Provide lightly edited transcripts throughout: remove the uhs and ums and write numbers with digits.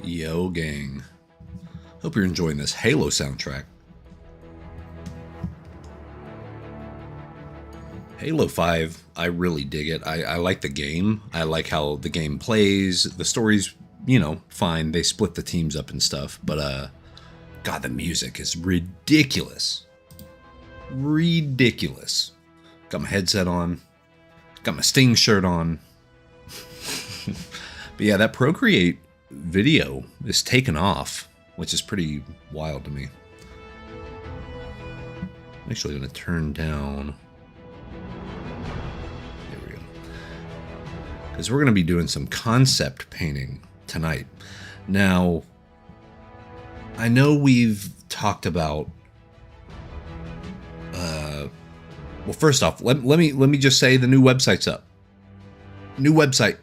Yo, gang. Hope you're enjoying this Halo soundtrack. Halo 5, I really dig it. I like the game. I like how the game plays. The story's, fine. They split the teams up and stuff. But, God, the music is ridiculous. Ridiculous. Got my headset on. Got my Sting shirt on. But yeah, that Procreate video is taken off, which is pretty wild to me. I'm actually going to turn down. There we go. Because we're going to be doing some concept painting tonight. Now, I know we've talked about. Well, first off, let me just say the new website's up. New website.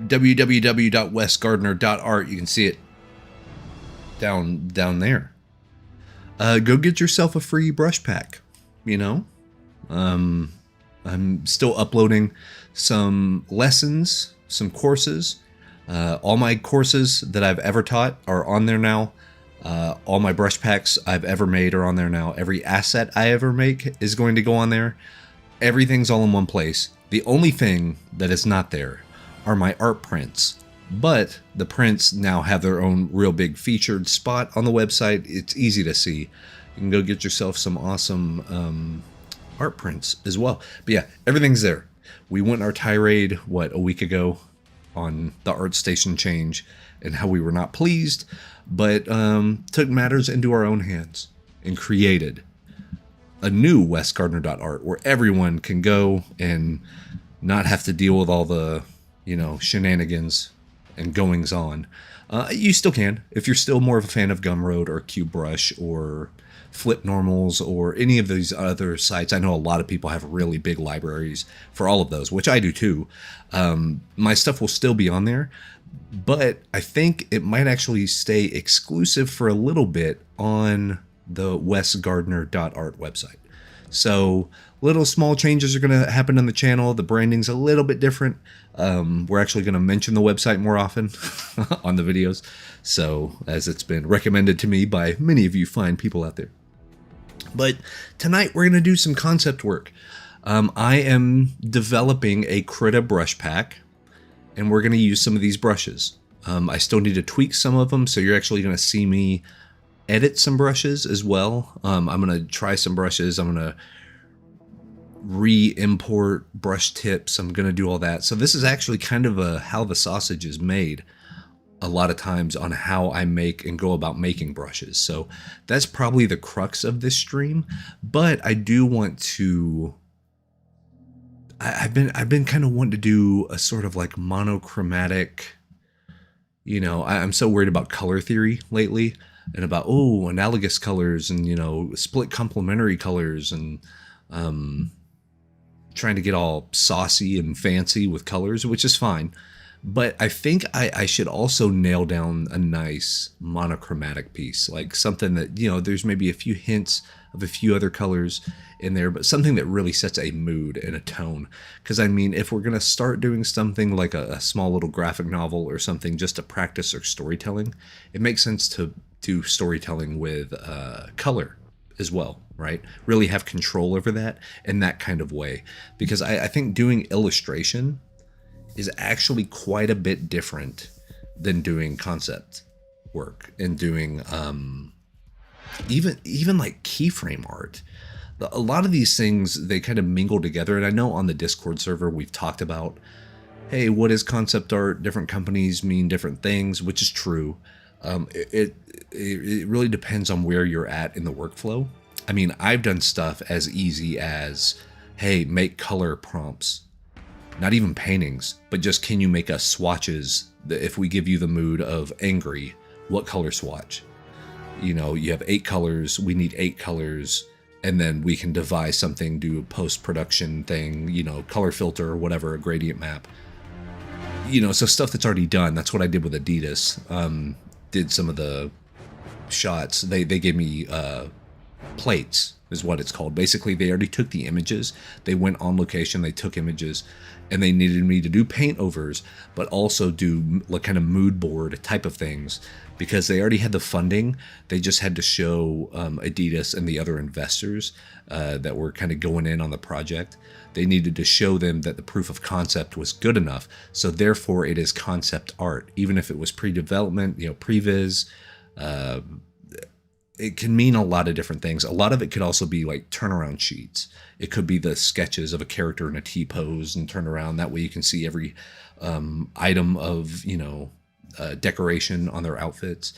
www.wesgardner.art. You can see it down there. Go get yourself a free brush pack. I'm still uploading some lessons, some courses. All my courses that I've ever taught are on there now. All my brush packs I've ever made are on there now. Every asset I ever make is going to go on there. Everything's all in one place. The only thing that is not there are my art prints. But the prints now have their own real big featured spot on the website. It's easy to see. You can go get yourself some awesome art prints as well. But yeah, everything's there. We went our tirade, a week ago on the ArtStation change and how we were not pleased, but took matters into our own hands and created a new wesgardner.art where everyone can go and not have to deal with all the shenanigans and goings on. You still can if you're still more of a fan of Gumroad or QBrush or Flip Normals or any of these other sites. I know a lot of people have really big libraries for all of those, which I do too. My stuff will still be on there, but I think it might actually stay exclusive for a little bit on the wesgardner.art website. So little small changes are going to happen on the channel. The branding's a little bit different. We're actually going to mention the website more often on the videos. So as it's been recommended to me by many of you fine people out there. But tonight we're going to do some concept work. I am developing a Krita brush pack, and we're going to use some of these brushes. I still need to tweak some of them, so you're actually going to see me edit some brushes as well. I'm going to try some brushes. I'm going to re-import brush tips. I'm going to do all that. So this is actually kind of how the sausage is made a lot of times on how I make and go about making brushes. So that's probably the crux of this stream. But I do want to... I've been kind of wanting to do a sort of like monochromatic... I'm so worried about color theory lately. And about, analogous colors and, split complementary colors and trying to get all saucy and fancy with colors, which is fine. But I think I should also nail down a nice monochromatic piece, like something that, there's maybe a few hints of a few other colors in there, but something that really sets a mood and a tone. Because, if we're going to start doing something like a small little graphic novel or something just to practice our storytelling, it makes sense to do storytelling with color as well, right? Really have control over that in that kind of way. Because I think doing illustration is actually quite a bit different than doing concept work and doing even like keyframe art. A lot of these things, they kind of mingle together. And I know on the Discord server we've talked about, hey, what is concept art? Different companies mean different things, which is true. It really depends on where you're at in the workflow. I've done stuff as easy as, hey, make color prompts. Not even paintings, but just can you make us swatches that if we give you the mood of angry, what color swatch? You have 8 colors, we need 8 colors, and then we can devise something, do a post-production thing, color filter or whatever, a gradient map. So stuff that's already done. That's what I did with Adidas. Did some of the shots. They gave me plates is what it's called. Basically, they already took the images. They went on location, they took images, and they needed me to do paint overs, but also do like kind of mood board type of things because they already had the funding. They just had to show Adidas and the other investors that were kind of going in on the project. They needed to show them that the proof of concept was good enough. So therefore, it is concept art, even if it was pre-development, previs. It can mean a lot of different things. A lot of it could also be like turnaround sheets. It could be the sketches of a character in a T-pose and turn around. That way you can see every item of, decoration on their outfits.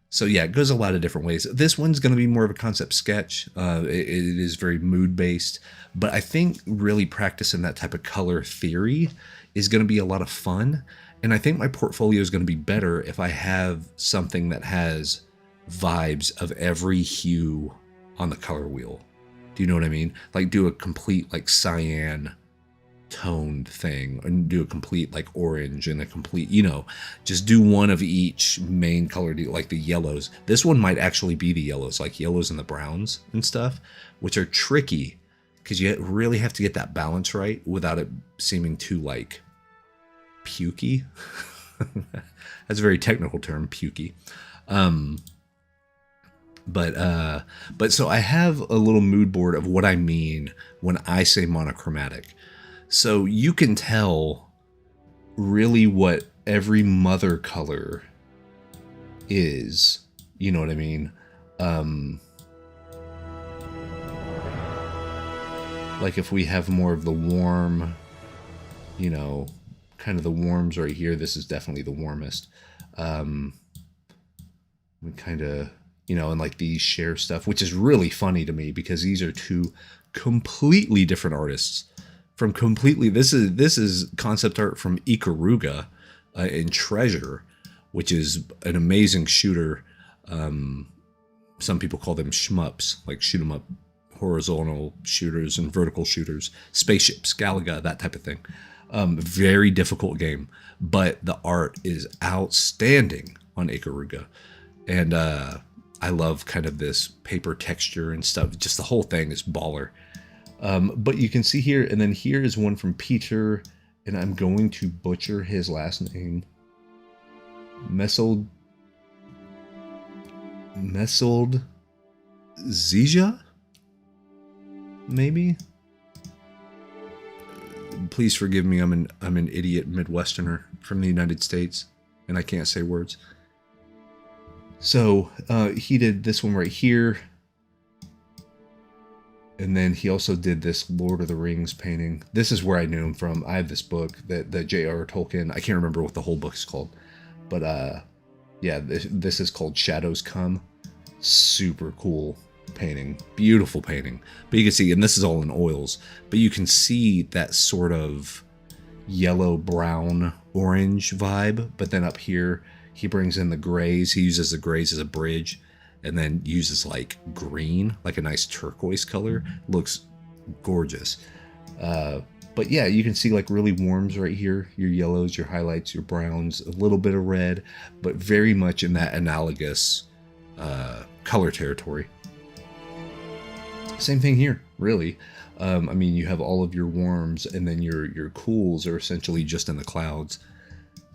So yeah, it goes a lot of different ways. This one's going to be more of a concept sketch. It is very mood-based. But I think really practicing that type of color theory is going to be a lot of fun. And I think my portfolio is going to be better if I have something that has vibes of every hue on the color wheel. Do you know what I mean? Like do a complete like cyan toned thing and do a complete like orange and a complete, just do one of each main color, like the yellows. This one might actually be the yellows, like yellows and the browns and stuff, which are tricky because you really have to get that balance right without it seeming too like pukey. That's a very technical term, pukey. But so I have a little mood board of what I mean when I say monochromatic. So you can tell really what every mother color is. You know what I mean? Like if we have more of the warm, kind of the warms right here, this is definitely the warmest. We kind of, and like these share stuff, which is really funny to me because these are two completely different artists from completely. This is concept art from Ikaruga in Treasure, which is an amazing shooter. Some people call them shmups, like shoot 'em up, horizontal shooters and vertical shooters, spaceships, Galaga, that type of thing. Very difficult game, but the art is outstanding on Ikaruga. And I love kind of this paper texture and stuff. Just the whole thing is baller. But you can see here, and then here is one from Peter, and I'm going to butcher his last name. Mesold Zija? Maybe? Please forgive me, I'm an idiot Midwesterner from the United States, and I can't say words. So he did this one right here. And then he also did this Lord of the Rings painting. This is where I knew him from. I have this book that J.R. Tolkien, I can't remember what the whole book is called. But yeah, this is called Shadows Come. Super cool painting. Beautiful painting. But you can see, and this is all in oils, but you can see that sort of yellow, brown, orange vibe. But then up here, he brings in the grays. He uses the grays as a bridge and then uses like green, like a nice turquoise color. Looks gorgeous. But yeah, you can see like really warms right here. Your yellows, your highlights, your browns, a little bit of red, but very much in that analogous color territory. Same thing here, really. I mean, you have all of your warms and then your cools are essentially just in the clouds.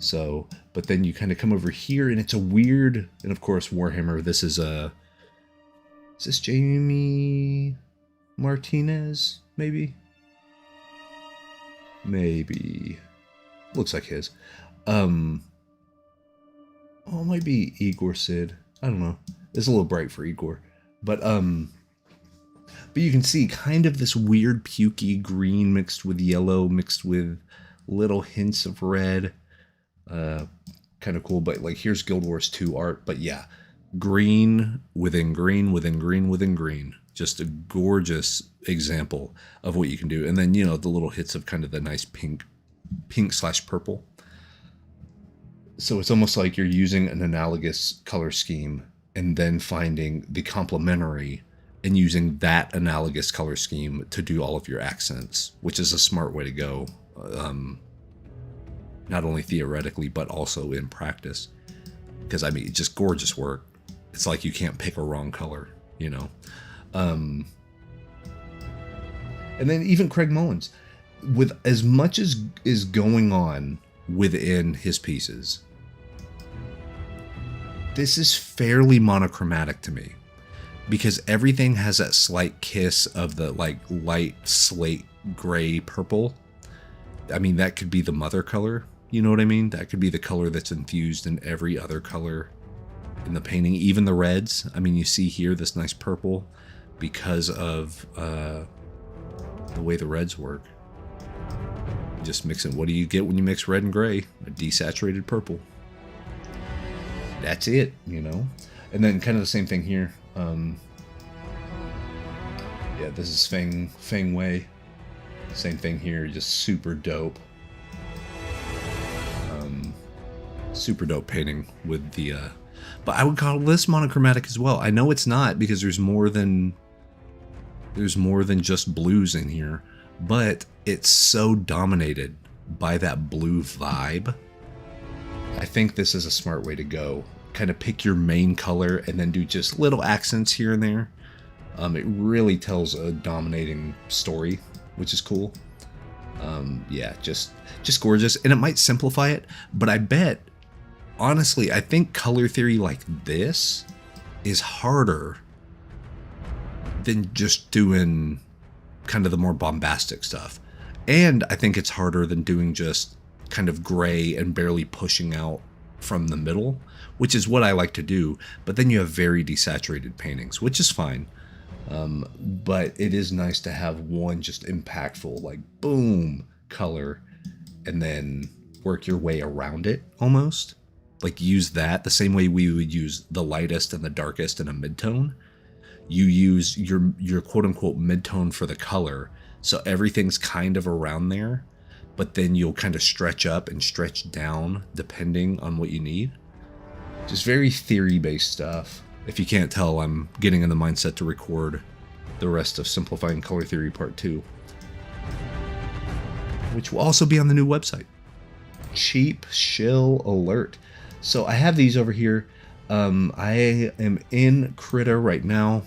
So, but then you kind of come over here and it's a weird, and of course Warhammer, this is this Jamie Martinez, maybe? Maybe. Looks like his. Oh, it might be Igor Sid. I don't know. It's a little bright for Igor. But you can see kind of this weird pukey green mixed with yellow, mixed with little hints of red. Kind of cool, but like here's Guild Wars 2 art. But yeah, green within green within green within green. Just a gorgeous example of what you can do. And then, you know, the little hits of kind of the nice pink / purple. So it's almost like you're using an analogous color scheme and then finding the complementary and using that analogous color scheme to do all of your accents, which is a smart way to go. Not only theoretically, but also in practice. Because, I mean, it's just gorgeous work. It's like you can't pick a wrong color, you know. And then even Craig Mullins, with as much as is going on within his pieces, this is fairly monochromatic to me, because everything has that slight kiss of the like light slate gray purple. I mean, that could be the mother color, you know what I mean? That could be the color that's infused in every other color in the painting, even the reds. I mean, you see here this nice purple because of the way the reds work. Just mix it. What do you get when you mix red and gray? A desaturated purple. That's it, you know? And then kind of the same thing here. Yeah, this is Feng Wei. Same thing here, just super dope. Super dope painting with the... but I would call this monochromatic as well. I know it's not, because there's more than just blues in here, but it's so dominated by that blue vibe. I think this is a smart way to go. Kind of pick your main color and then do just little accents here and there. It really tells a dominating story, which is cool. Yeah, just gorgeous. And it might simplify it, but I bet, honestly, I think color theory like this is harder than just doing kind of the more bombastic stuff. And I think it's harder than doing just kind of gray and barely pushing out from the middle, which is what I like to do. But then you have very desaturated paintings, which is fine. But it is nice to have one just impactful, like boom, color, and then work your way around it almost. Like use that the same way we would use the lightest and the darkest in a midtone. You use your quote unquote midtone for the color. So everything's kind of around there, but then you'll kind of stretch up and stretch down depending on what you need. Just very theory-based stuff. If you can't tell, I'm getting in the mindset to record the rest of Simplifying Color Theory Part 2, which will also be on the new website. Cheap shill alert. So I have these over here. I am in Krita right now.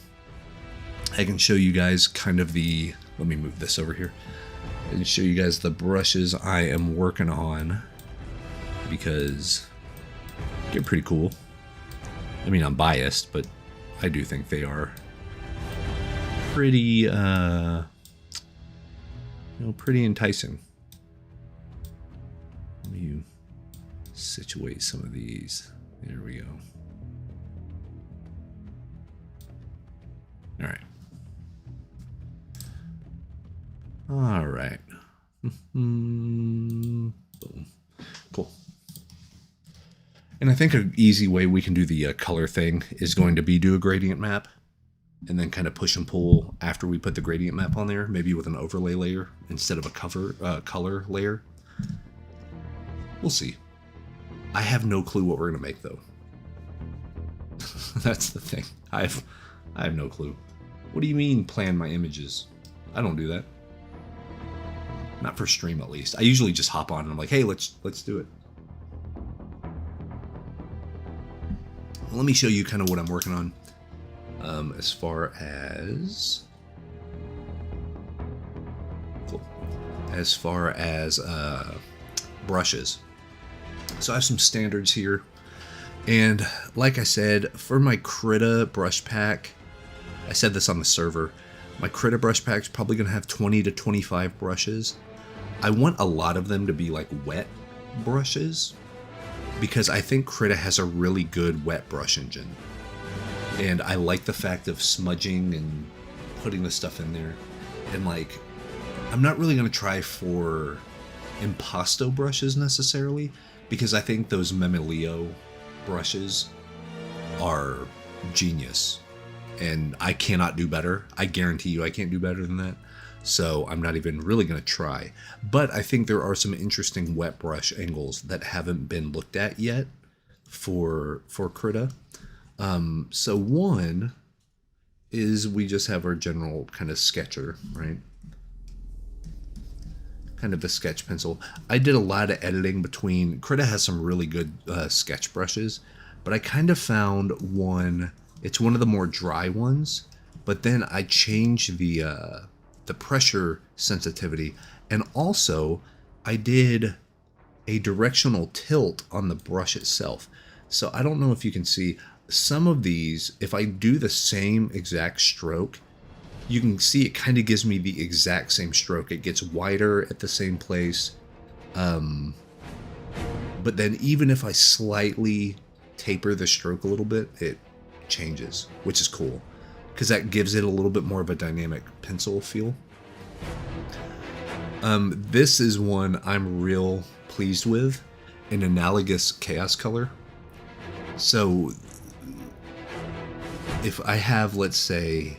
I can show you guys kind of the... Let me move this over here and show you guys the brushes I am working on, because they're pretty cool. I mean, I'm biased, but I do think they are pretty, pretty enticing. Let me situate some of these. There we go. All right. All right. Boom. Cool. And I think an easy way we can do the color thing is going to be do a gradient map and then kind of push and pull after we put the gradient map on there, maybe with an overlay layer instead of a color layer. We'll see. I have no clue what we're going to make, though. That's the thing. I have no clue. What do you mean plan my images? I don't do that. Not for stream, at least. I usually just hop on and I'm like, hey, let's do it. Let me show you kind of what I'm working on as far as brushes. So I have some standards here, and like I said, for my Krita brush pack, I said this on the server, my Krita brush pack is probably going to have 20 to 25 brushes. I want a lot of them to be like wet brushes, because I think Krita has a really good wet brush engine. And I like the fact of smudging and putting the stuff in there. And like, I'm not really going to try for impasto brushes necessarily, because I think those Memelio brushes are genius. And I cannot do better. I guarantee you I can't do better than that. So I'm not even really going to try. But I think there are some interesting wet brush angles that haven't been looked at yet for Krita. So one is we just have our general kind of sketcher, right? Kind of the sketch pencil. I did a lot of editing between... Krita has some really good sketch brushes, but I kind of found one... It's one of the more dry ones but then I changed the pressure sensitivity, and also I did a directional tilt on the brush itself. So I don't know if you can see some of these. If I do the same exact stroke, you can see it kind of gives me the exact same stroke. It gets wider at the same place. But then even if I slightly taper the stroke a little bit, it changes, which is cool, because that gives it a little bit more of a dynamic pencil feel. This is one I'm real pleased with, an analogous chaos color. So if I have, let's say,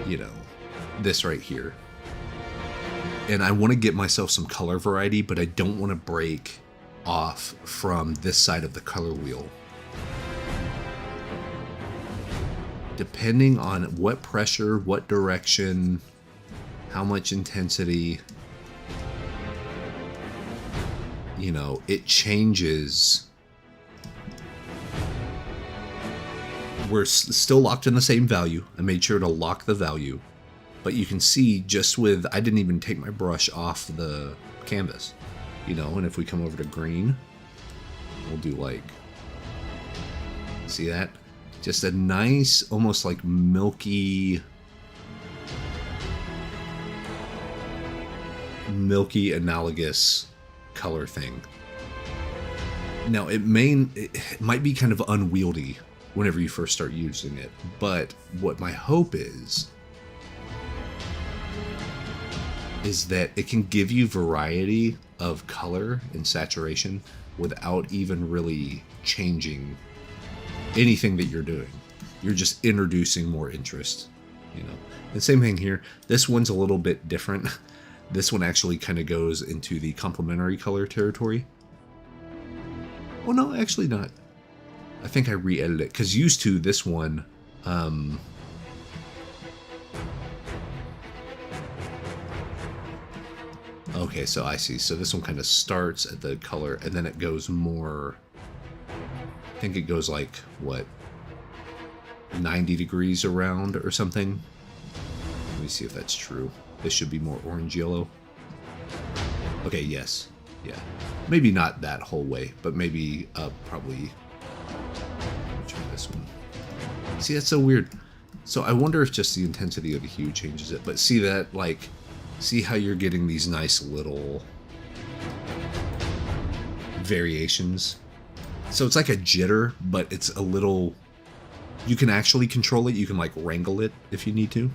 you know, this right here, and I want to get myself some color variety, but I don't want to break off from this side of the color wheel. Depending on what pressure, what direction, how much intensity, you know, it changes. We're still locked in the same value. I made sure to lock the value, but you can see just with, I didn't even take my brush off the canvas, you know, and if we come over to green, we'll do like, see that? Just a nice, almost like milky analogous color thing. Now it might be kind of unwieldy whenever you first start using it, but what my hope is that it can give you variety of color and saturation without even really changing anything that you're doing. You're just introducing more interest, you know. The same thing here. This one's a little bit different. This one actually kind of goes into the complementary color territory. Oh no, actually not. I think I re-edited it, because used to this one, okay, so I see. So this one kind of starts at the color, and then it goes more, I think it goes like, what, 90 degrees around or something? Let me see if that's true. This should be more orange-yellow. Okay, yes. Yeah. Maybe not that whole way, but maybe probably... try this one. See, that's so weird. So I wonder if just the intensity of the hue changes it. But see that, like... See how you're getting these nice little variations? So it's like a jitter, but it's a little... You can actually control it. You can, like, wrangle it if you need to.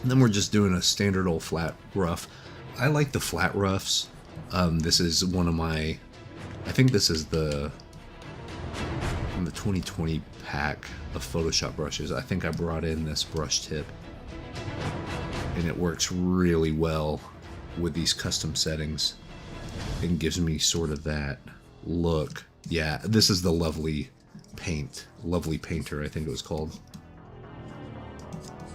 And then we're just doing a standard old flat rough. I like the flat roughs. This is one of my... I think this is the 2020 pack of Photoshop brushes. I think I brought in this brush tip. And it works really well with these custom settings. And gives me sort of that look. Yeah, this is the Lovely Painter, I think it was called.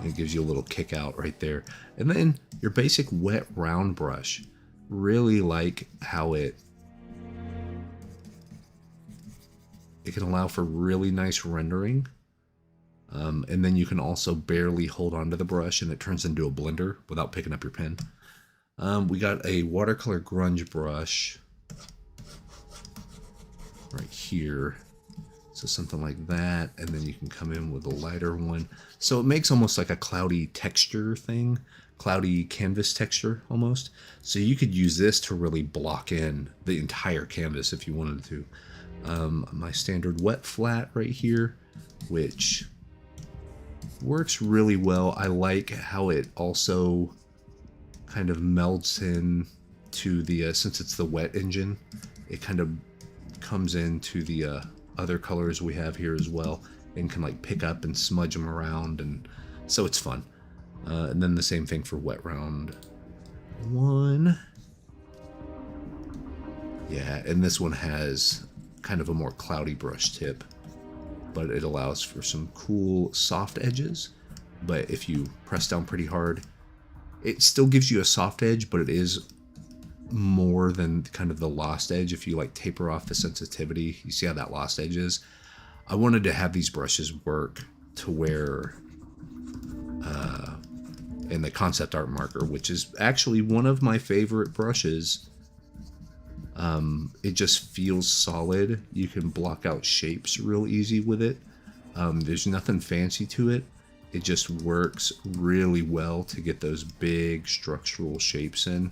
It gives you a little kick out right there. And then your basic wet round brush. Really like how it can allow for really nice rendering. And then you can also barely hold onto the brush and it turns into a blender without picking up your pen. We got a watercolor grunge brush right here. So something like that, and then you can come in with a lighter one. So it makes almost like a cloudy texture thing, cloudy canvas texture almost. So you could use this to really block in the entire canvas if you wanted to. My standard wet flat right here, which works really well. I like how it also kind of melts in to the, since it's the wet engine, it kind of comes into the other colors we have here as well, and can like pick up and smudge them around, and so it's fun. And then the same thing for wet round one. Yeah, and this one has kind of a more cloudy brush tip, but it allows for some cool soft edges. But if you press down pretty hard, it still gives you a soft edge, but it is more than kind of the lost edge. If you like taper off the sensitivity, you see how that lost edge is. I wanted to have these brushes work to where and the concept art marker, which is actually one of my favorite brushes. It just feels solid. You can block out shapes real easy with it. There's nothing fancy to it. It just works really well to get those big structural shapes in.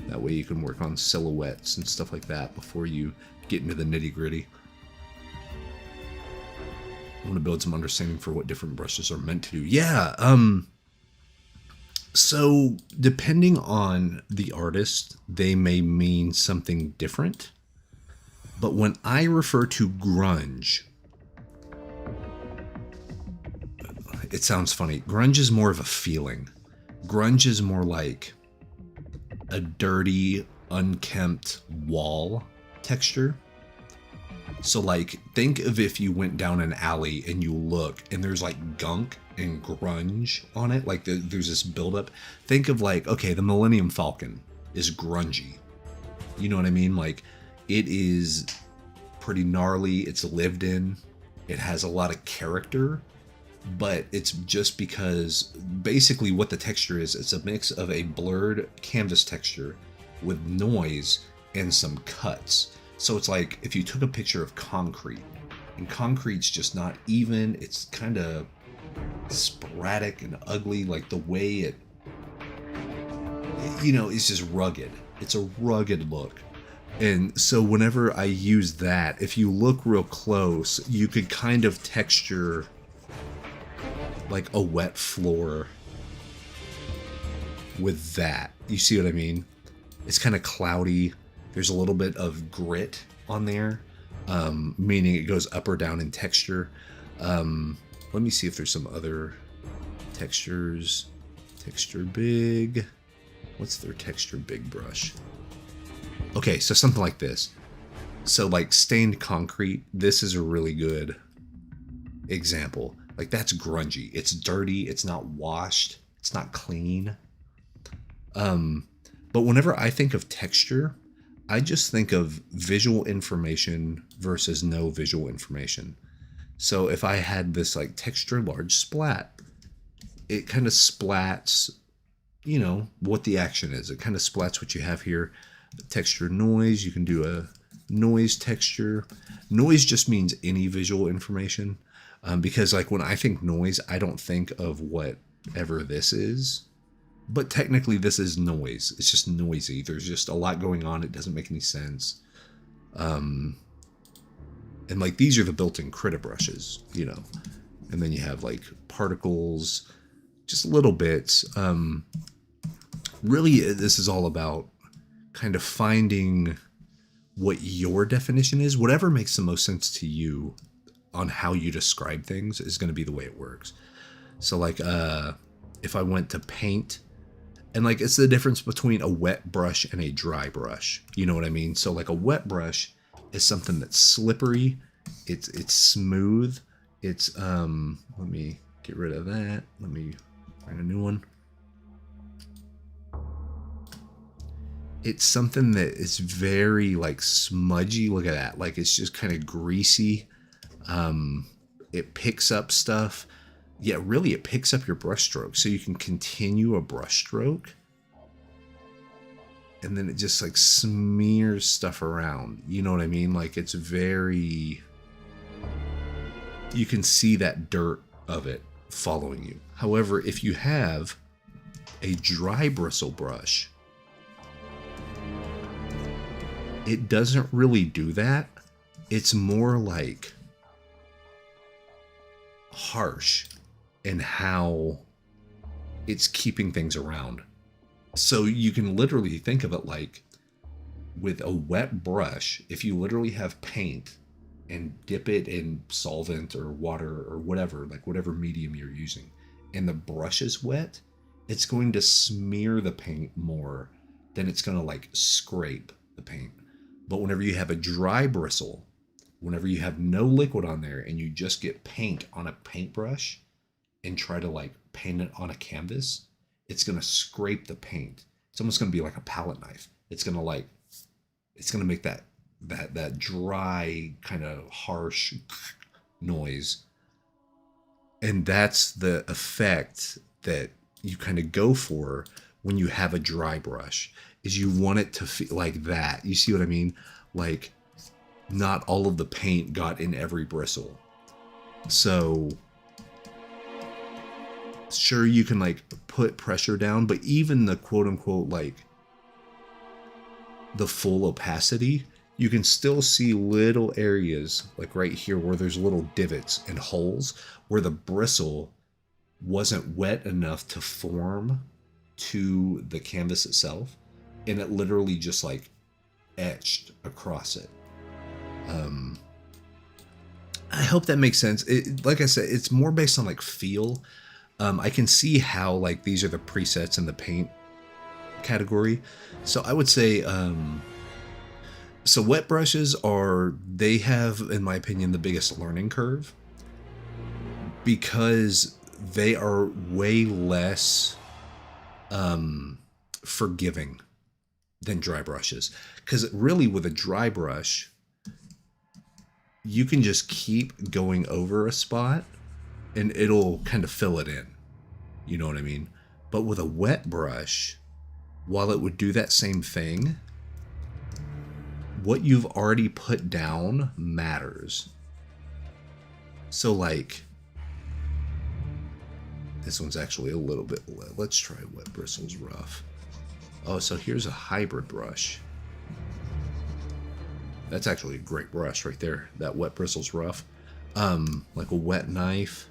That way you can work on silhouettes and stuff like that before you get into the nitty-gritty. I want to build some understanding for what different brushes are meant to do. Yeah, so depending on the artist, they may mean something different. But when I refer to grunge, it sounds funny. Grunge is more of a feeling. Grunge is more like a dirty, unkempt wall texture. So like, think of if you went down an alley and you look and there's like gunk and grunge on it, like there's this buildup. Think of like, okay, the Millennium Falcon is grungy. You know what I mean? Like, it is pretty gnarly. It's lived in. It has a lot of character, but it's just because basically what the texture is, it's a mix of a blurred canvas texture with noise and some cuts. So it's like if you took a picture of concrete, and concrete's just not even, it's kind of sporadic and ugly, like the way it, you know, it's just rugged. It's a rugged look. And so whenever I use that, if you look real close, you could kind of texture like a wet floor with that. You see what I mean? It's kind of cloudy. There's a little bit of grit on there, meaning it goes up or down in texture. Let me see if there's some other textures. Texture big. What's their texture big brush? Okay, so something like this. So like stained concrete, this is a really good example. Like that's grungy. It's dirty. It's not washed. It's not clean. But whenever I think of texture, I just think of visual information versus no visual information. So if I had this like texture large splat, it kind of splats, you know, what the action is. It kind of splats what you have here. Texture noise, you can do a noise texture. Noise just means any visual information. Because like when I think noise, I don't think of whatever this is. But technically this is noise. It's just noisy. There's just a lot going on. It doesn't make any sense. And like these are the built-in critter brushes, you know. And then you have like particles, just little bits. Really, this is all about kind of finding what your definition is. Whatever makes the most sense to you on how you describe things is going to be the way it works. So like if I went to paint, and like it's the difference between a wet brush and a dry brush, you know what I mean? So like a wet brush is something that's slippery, it's smooth, it's let me get rid of that, let me find a new one. It's something that is very like smudgy. Look at that, like it's just kind of greasy. It picks up stuff. Yeah, really, it picks up your brush stroke, so you can continue a brush stroke, and then it just like smears stuff around. You know what I mean? Like it's very, you can see that dirt of it following you. However, if you have a dry bristle brush, it doesn't really do that. It's more like harsh in how it's keeping things around. So you can literally think of it like with a wet brush, if you literally have paint and dip it in solvent or water or whatever, like whatever medium you're using, and the brush is wet, it's going to smear the paint more than it's going to like scrape the paint. But whenever you have a dry bristle, whenever you have no liquid on there and you just get paint on a paintbrush and try to like paint it on a canvas, it's going to scrape the paint. It's almost going to be like a palette knife. It's going to make that dry kind of harsh noise. And that's the effect that you kind of go for when you have a dry brush, is you want it to feel like that. You see what I mean? Like, not all of the paint got in every bristle. So sure, you can like put pressure down, but even the quote unquote like the full opacity, you can still see little areas like right here where there's little divots and holes where the bristle wasn't wet enough to form to the canvas itself, and it literally just like etched across it. I hope that makes sense. Like I said, it's more based on like feel. I can see how like these are the presets in the paint category. So I would say, so wet brushes they have, in my opinion, the biggest learning curve because they are way less forgiving than dry brushes. Because really with a dry brush, you can just keep going over a spot and it'll kind of fill it in. You know what I mean? But with a wet brush, while it would do that same thing, what you've already put down matters. So like, this one's actually a little bit, let's try wet bristles rough. Oh, so here's a hybrid brush. That's actually a great brush right there. That wet bristles rough. Like a wet knife.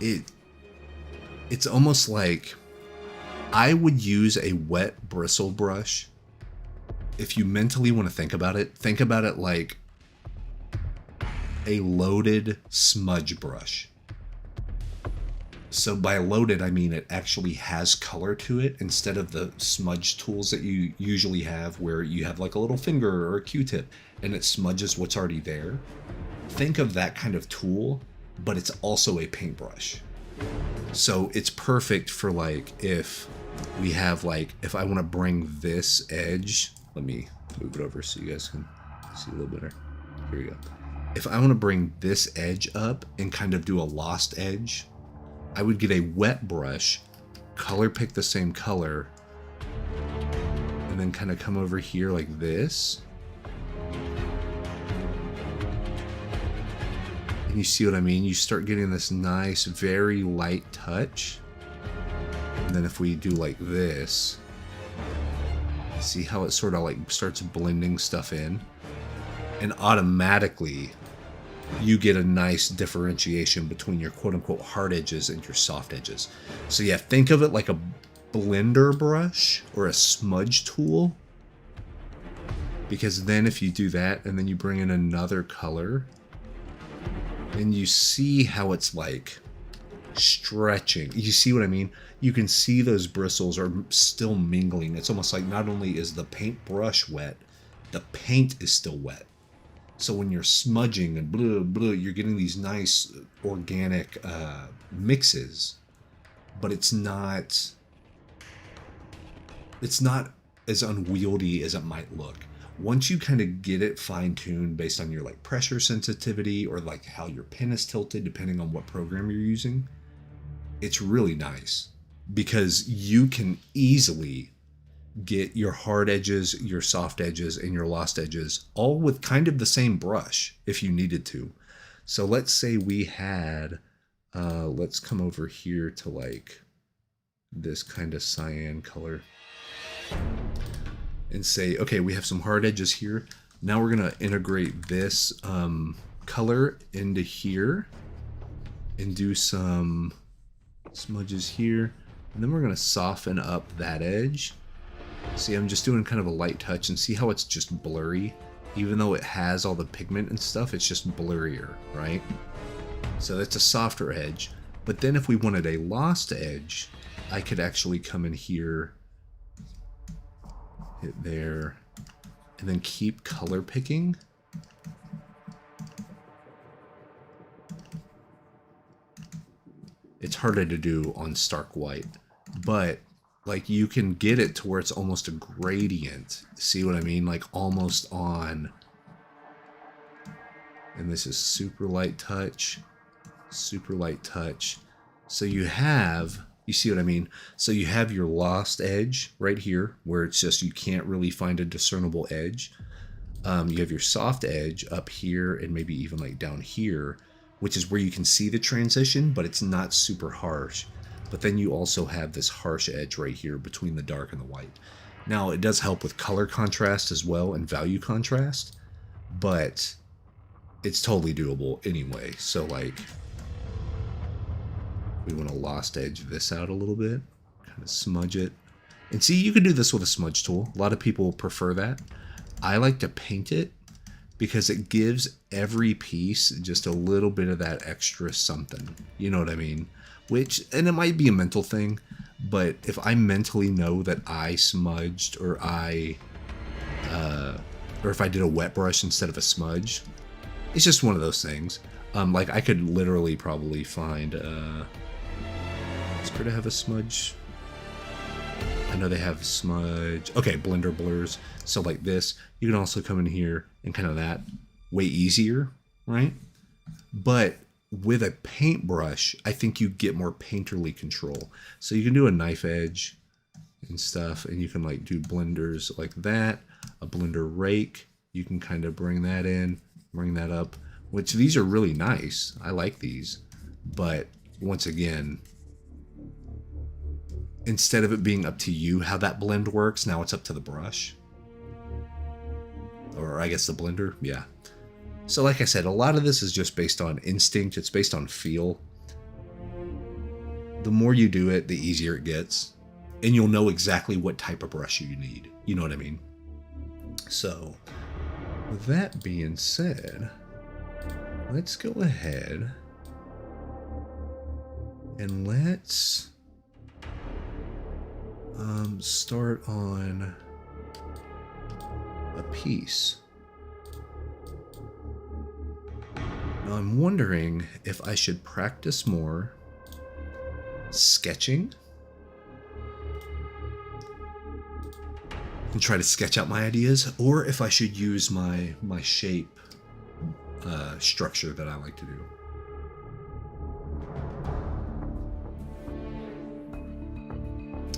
It's almost like I would use a wet bristle brush. If you mentally want to think about it like a loaded smudge brush. So by loaded, I mean it actually has color to it instead of the smudge tools that you usually have where you have like a little finger or a Q-tip and it smudges what's already there. Think of that kind of tool, but it's also a paintbrush. So it's perfect for like if we have like, if I want to bring this edge, let me move it over so you guys can see a little better. Here we go. If I want to bring this edge up and kind of do a lost edge, I would get a wet brush, color pick the same color, and then kind of come over here like this. And you see what I mean? You start getting this nice, very light touch. And then if we do like this, see how it sort of like starts blending stuff in? And automatically you get a nice differentiation between your quote-unquote hard edges and your soft edges. So yeah, think of it like a blender brush or a smudge tool. Because then if you do that and then you bring in another color, and you see how it's like stretching. You see what I mean? You can see those bristles are still mingling. It's almost like not only is the paintbrush wet, the paint is still wet. So when you're smudging and blah, blah, you're getting these nice organic mixes, but it's not as unwieldy as it might look. Once you kind of get it fine-tuned based on your like pressure sensitivity or like how your pen is tilted, depending on what program you're using, it's really nice because you can easily get your hard edges, your soft edges, and your lost edges all with kind of the same brush if you needed to. So let's say we had, let's come over here to like this kind of cyan color and say, okay, we have some hard edges here. Now we're gonna integrate this color into here and do some smudges here. And then we're gonna soften up that edge. See, I'm just doing kind of a light touch and see how it's just blurry. Even though it has all the pigment and stuff, it's just blurrier, right? So that's a softer edge. But then if we wanted a lost edge, I could actually come in here, hit there, and then keep color picking. It's harder to do on stark white, but like you can get it to where it's almost a gradient. See what I mean? Like almost on, And this is super light touch, super light touch. So you have, you see what I mean? So you have your lost edge right here, where it's just you can't really find a discernible edge. You have your soft edge up here and maybe even like down here, which is where you can see the transition, but it's not super harsh. But then you also have this harsh edge right here between the dark and the white. Now, it does help with color contrast as well and value contrast, but it's totally doable anyway. So like, we want to lost edge this out a little bit, kind of smudge it. And see, you can do this with a smudge tool. A lot of people prefer that. I like to paint it because it gives every piece just a little bit of that extra something. You know what I mean? Which, and it might be a mental thing, but if I mentally know that I smudged or if I did a wet brush instead of a smudge, it's just one of those things. Like I could literally probably find, does Critter have a smudge? I know they have smudge. Okay, blender blurs. So like this, you can also come in here and kind of that, way easier, right? But with a paintbrush, I think you get more painterly control. So you can do a knife edge and stuff, and you can like do blenders like that. A blender rake, you can kind of bring that in, bring that up, which these are really nice. I like these. But once again, instead of it being up to you how that blend works, now it's up to the brush. Or I guess the blender, yeah. So like I said, a lot of this is just based on instinct. It's based on feel. The more you do it, the easier it gets. And you'll know exactly what type of brush you need. You know what I mean? So, with that being said, let's go ahead and let's start on a piece. Now I'm wondering if I should practice more sketching and try to sketch out my ideas, or if I should use my shape structure that I like to do.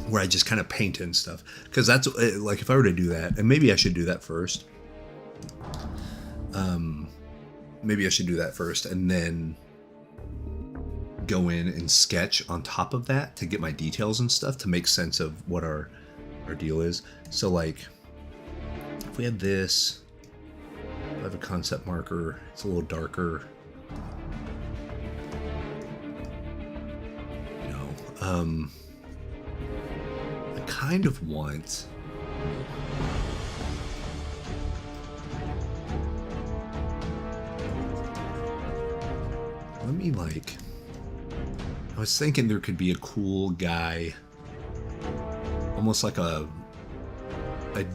Where I just kind of paint and stuff. Because that's, like, if I were to do that, and maybe I should do that first. Maybe I should do that first, and then go in and sketch on top of that to get my details and stuff, to make sense of what our deal is. So, like, if we had this, I have a concept marker, it's a little darker. You know, I kind of want... Let me, like... I was thinking there could be a cool guy, almost like a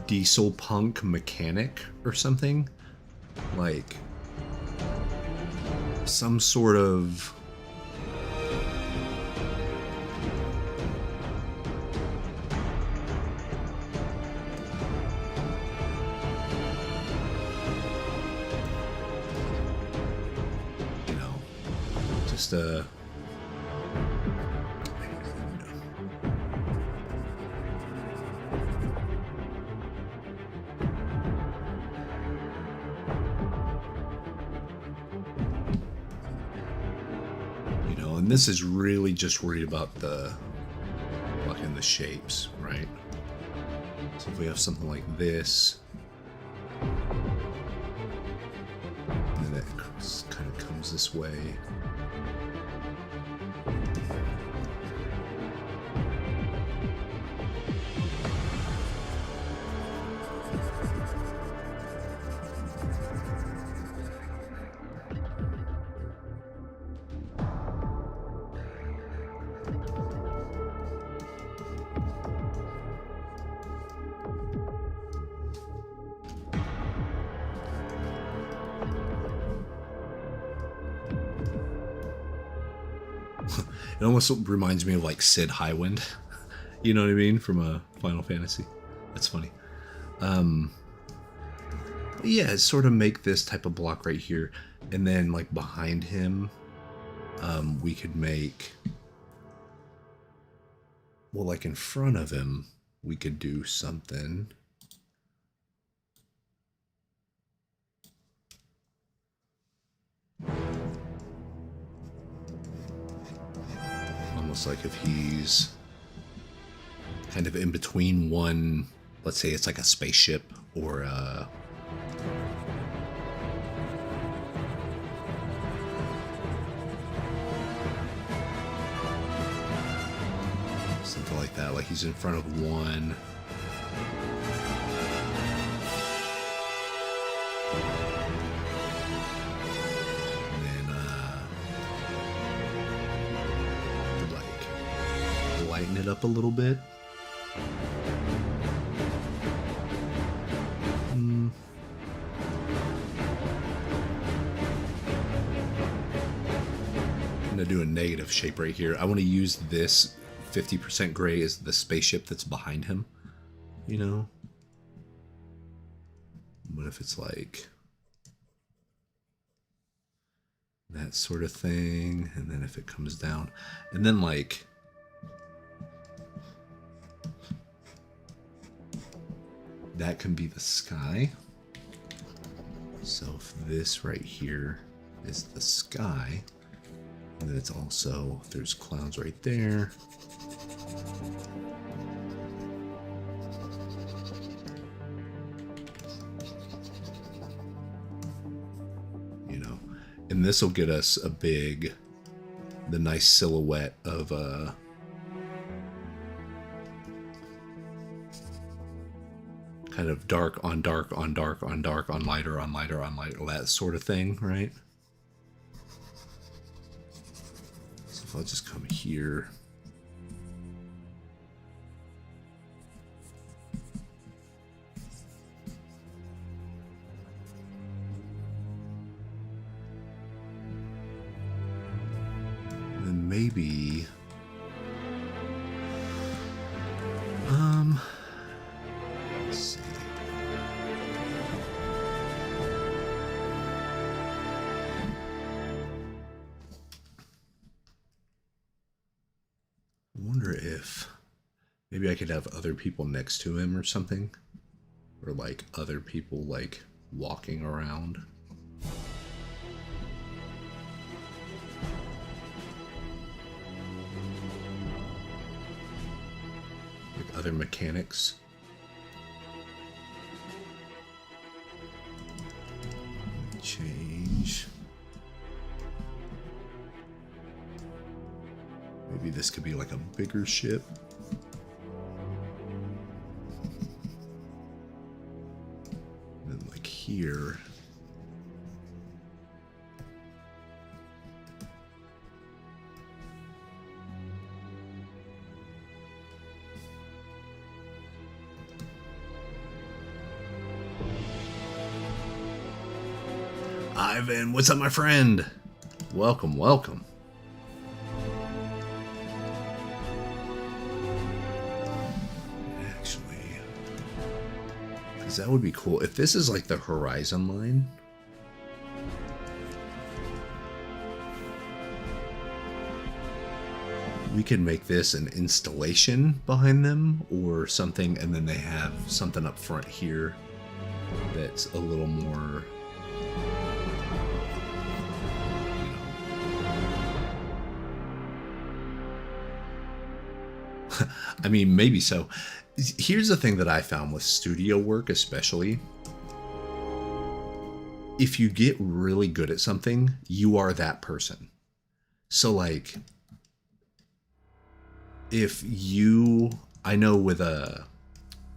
diesel punk mechanic or something. Like, some sort of... just and this is really just worried about the blocking the shapes, right? So if we have something like this, and then it kind of comes this way. It almost reminds me of like Sid Highwind, you know what I mean, from Final Fantasy. That's funny. Yeah, sort of make this type of block right here. And then like behind him, we could make, well, like in front of him, we could do something. Almost like if he's kind of in between one, let's say it's like a spaceship or something like that, like he's in front of one. And then like lighten it up a little bit. I'm going to do a negative shape right here. I want to use this 50% gray as the spaceship that's behind him, you know? What if it's like that sort of thing? And then if it comes down, and then like that can be the sky. So if this right here is the sky, and then it's also, there's clouds right there. You know, and this will get us the nice silhouette of kind of dark on dark on dark on dark on lighter on lighter on lighter, that sort of thing, right? So if I'll just come here. And then maybe let's see. I wonder if maybe I could have other people next to him or something, or like other people like walking around. Like other mechanics. Change. Maybe this could be like a bigger ship. And then like here. Ivan, what's up, my friend? Welcome, welcome. Actually, because that would be cool. If this is like the horizon line, we could make this an installation behind them or something, and then they have something up front here that's a little more, I mean, maybe so. Here's the thing that I found with studio work, especially. If you get really good at something, you are that person. So, like, if you, I know with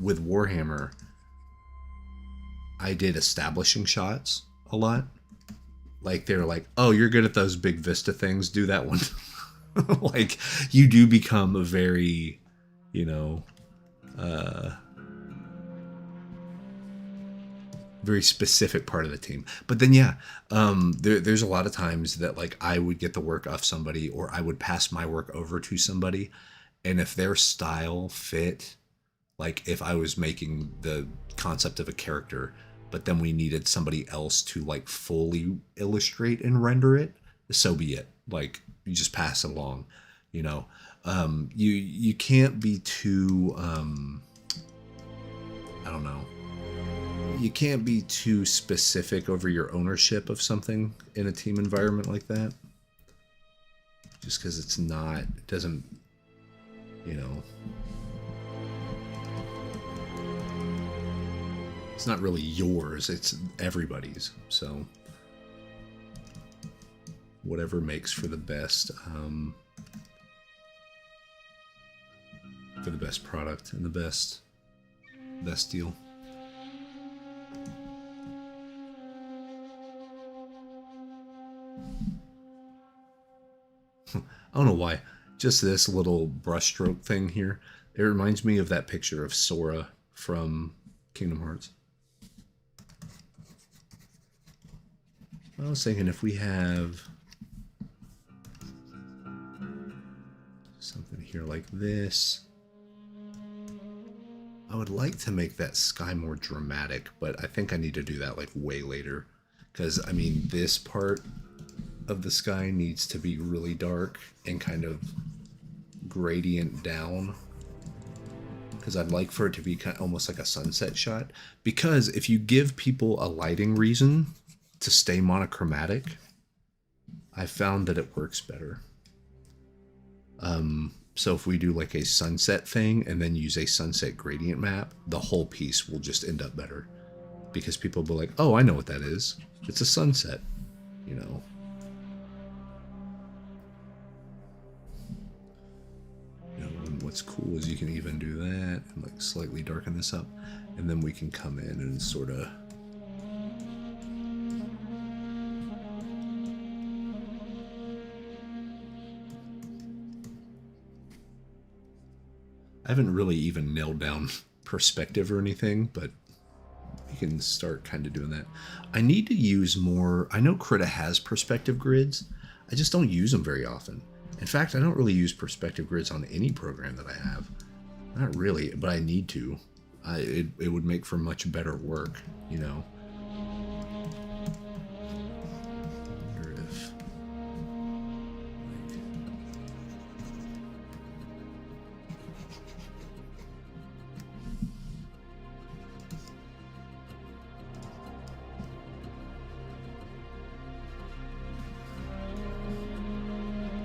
Warhammer, I did establishing shots a lot. Like, they're like, oh, you're good at those big Vista things, do that one. Like, you do become a very, you know, very specific part of the team. But then, yeah, there's a lot of times that, like, I would get the work off somebody, or I would pass my work over to somebody, and if their style fit, like, if I was making the concept of a character, but then we needed somebody else to like fully illustrate and render it, so be it. Like, you just pass it along, you know. You can't be too I don't know. You can't be too specific over your ownership of something in a team environment like that. Just because it's not, it doesn't, you know, it's not really yours, it's everybody's. So whatever makes for the best product and the best deal. I don't know why. Just this little brushstroke thing here. It reminds me of that picture of Sora from Kingdom Hearts. I was thinking if we have something here like this, I would like to make that sky more dramatic, but I think I need to do that like way later. Because, I mean, this part of the sky needs to be really dark and kind of gradient down, because I'd like for it to be kind of almost like a sunset shot. Because if you give people a lighting reason to stay monochromatic, I found that it works better. So if we do like a sunset thing and then use a sunset gradient map, the whole piece will just end up better, because people will be like, oh, I know what that is, it's a sunset, you know. What's cool is you can even do that and like slightly darken this up, and then we can come in and sort of I haven't really even nailed down perspective or anything, but you can start kind of doing that. I need to use more. I know Krita has perspective grids. I just don't use them very often. In fact, I don't really use perspective grids on any program that I have. Not really, but I need to. It would make for much better work, you know. I wonder if...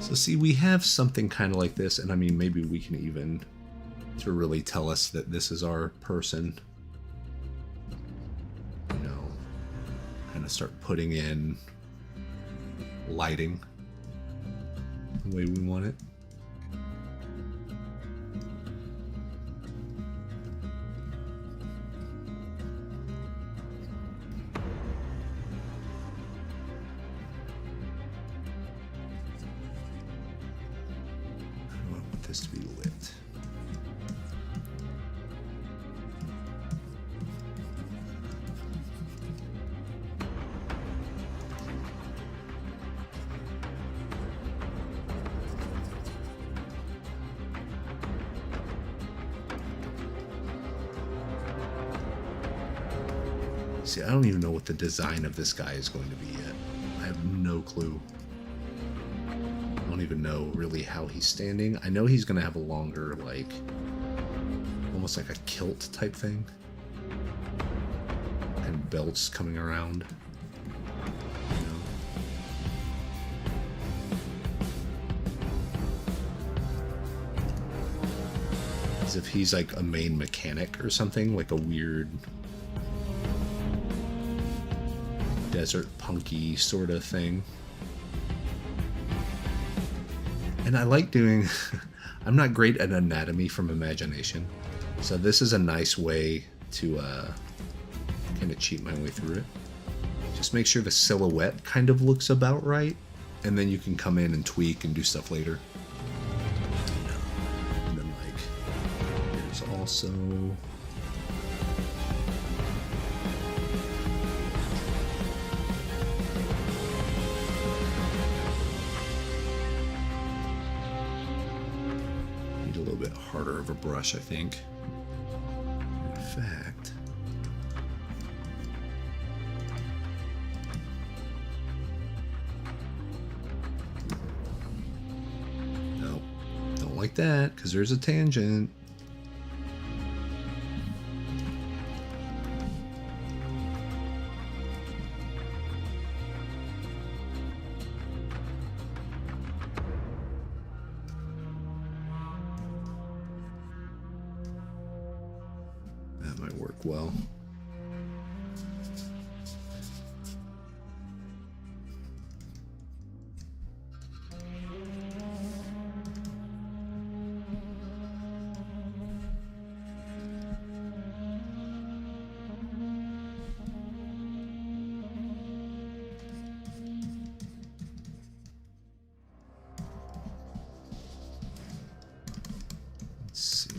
So see, we have something kind of like this, and I mean, maybe we can even, to really tell us that this is our person, you know, kind of start putting in lighting the way we want it. To be lit. See, I don't even know what the design of this guy is going to be yet. I have no clue. I don't even know really how he's standing. I know he's going to have a longer, like, almost like a kilt type thing. And belts coming around. You know? As if he's like a main mechanic or something, like a weird desert punky sort of thing. And I like doing, I'm not great at anatomy from imagination, so this is a nice way to kind of cheat my way through it. Just make sure the silhouette kind of looks about right, and then you can come in and tweak and do stuff later. And then like, there's also... harder of a brush, I think. In fact, like that, because there's a tangent. That might work well. Let's see.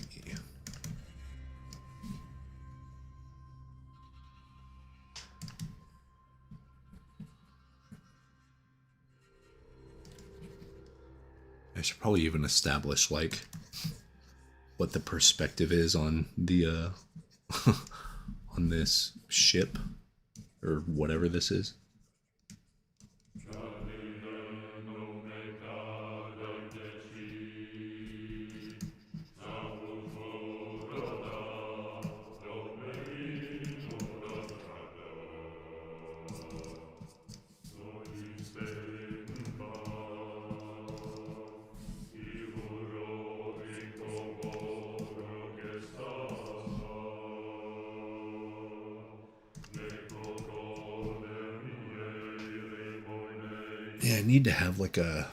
I should probably even establish like what the perspective is on the on this ship or whatever this is. Yeah, I need to have like a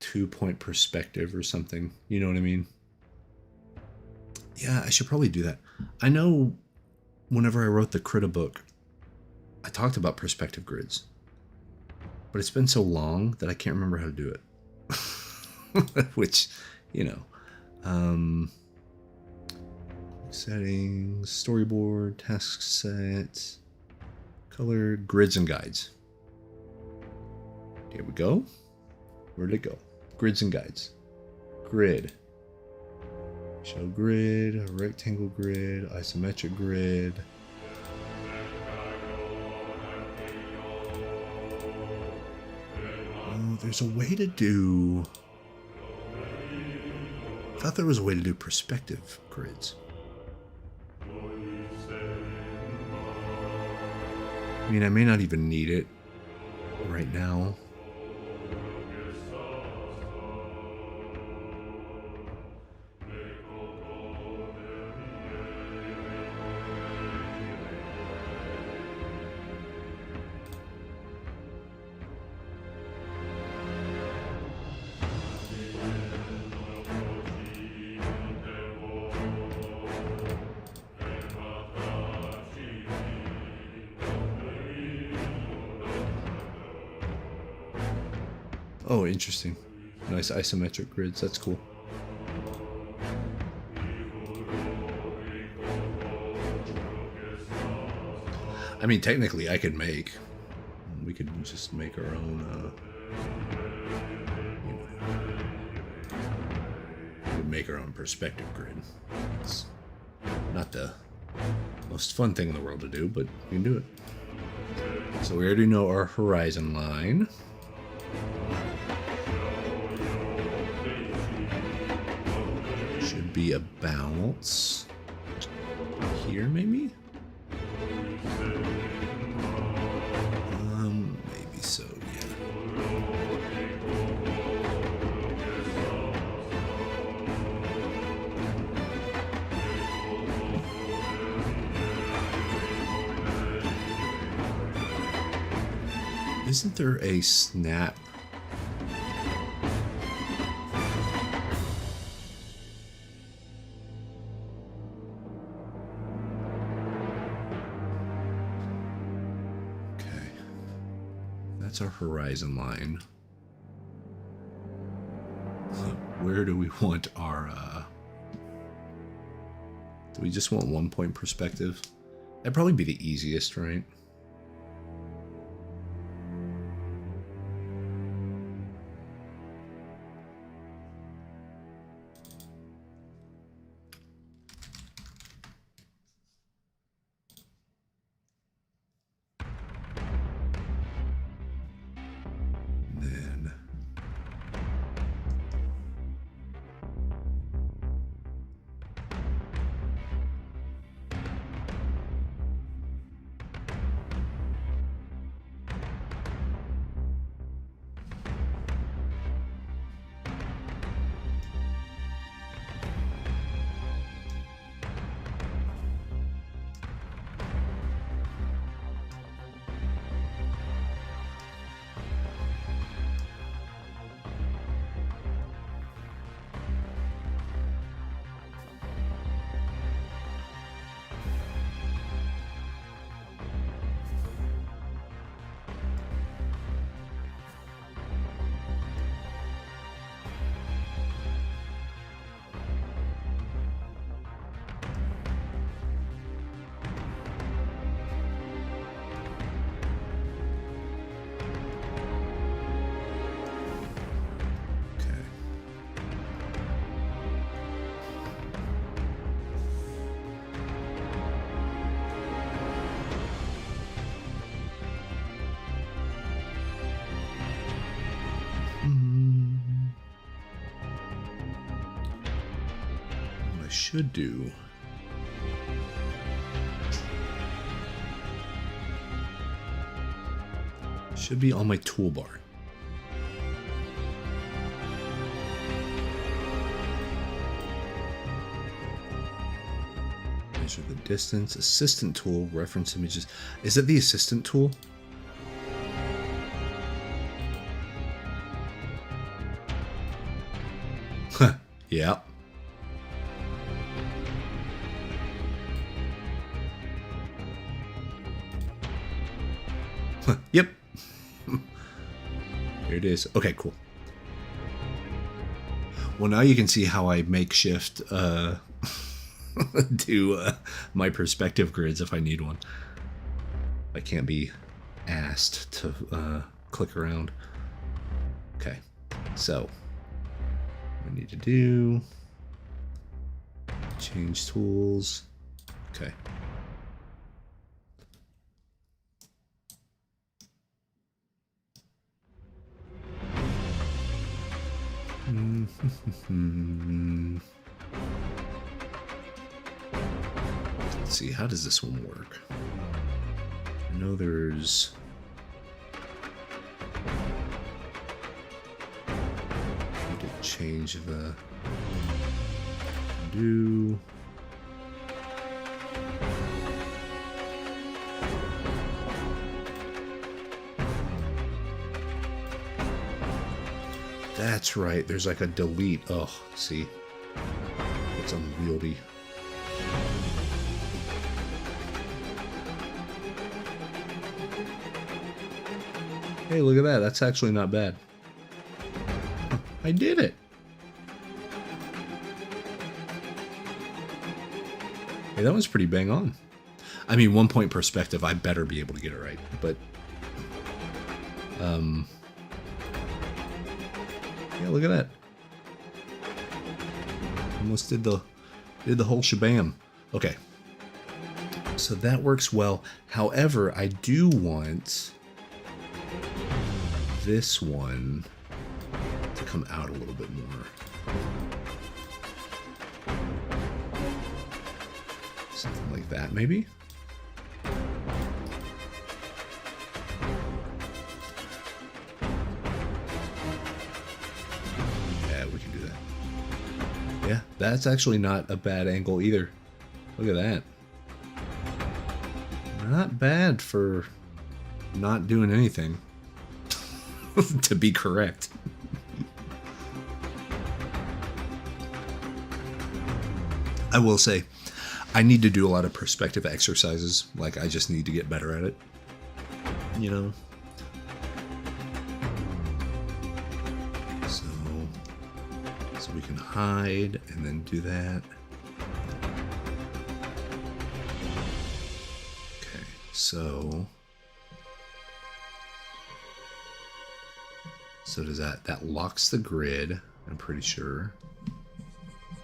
2-point perspective or something. You know what I mean? Yeah, I should probably do that. I know whenever I wrote the Krita book, I talked about perspective grids. But it's been so long that I can't remember how to do it. Which, you know. Settings, storyboard, task set, color, grids and guides. Here we go. Where'd it go? Grids and guides. Grid. Show grid, rectangle grid, isometric grid. Oh, there's a way to do... I thought there was a way to do perspective grids. I mean, I may not even need it right now. Oh, interesting. Nice isometric grids. That's cool. I mean, technically, I could make. We could just make our own. We could make our own perspective grid. It's not the most fun thing in the world to do, but we can do it. So we already know our horizon line. Should be about here, maybe? Maybe so, yeah. Isn't there a snap? That's our horizon line. Where do we want our... Do we just want 1-point perspective? That'd probably be the easiest, right? should do should be on my toolbar. Measure the distance. Assistant tool. Reference images. Is it the assistant tool? Huh. Yeah. Huh. Yep. Here it is. Okay, cool. Well, now you can see how I makeshift do my perspective grids if I need one. I can't be asked to click around. Okay, so what I need to do, change tools. Okay. Let's see, how does this one work? I know there's... I need to change the... do... That's right, there's like a delete. Oh, see? It's unwieldy. Hey, look at that. That's actually not bad. I did it. Hey, that was pretty bang on. I mean, 1 point perspective, I better be able to get it right. But, yeah, look at that. Almost did the whole shabam. Okay. So that works well. However, I do want this one to come out a little bit more. Something like that, maybe? Yeah, we can do that. Yeah, that's actually not a bad angle either. Look at that. Not bad for not doing anything. To be correct. I will say, I need to do a lot of perspective exercises. Like, I just need to get better at it. You know? So we can hide and then do that. Okay, so does that locks the grid, I'm pretty sure.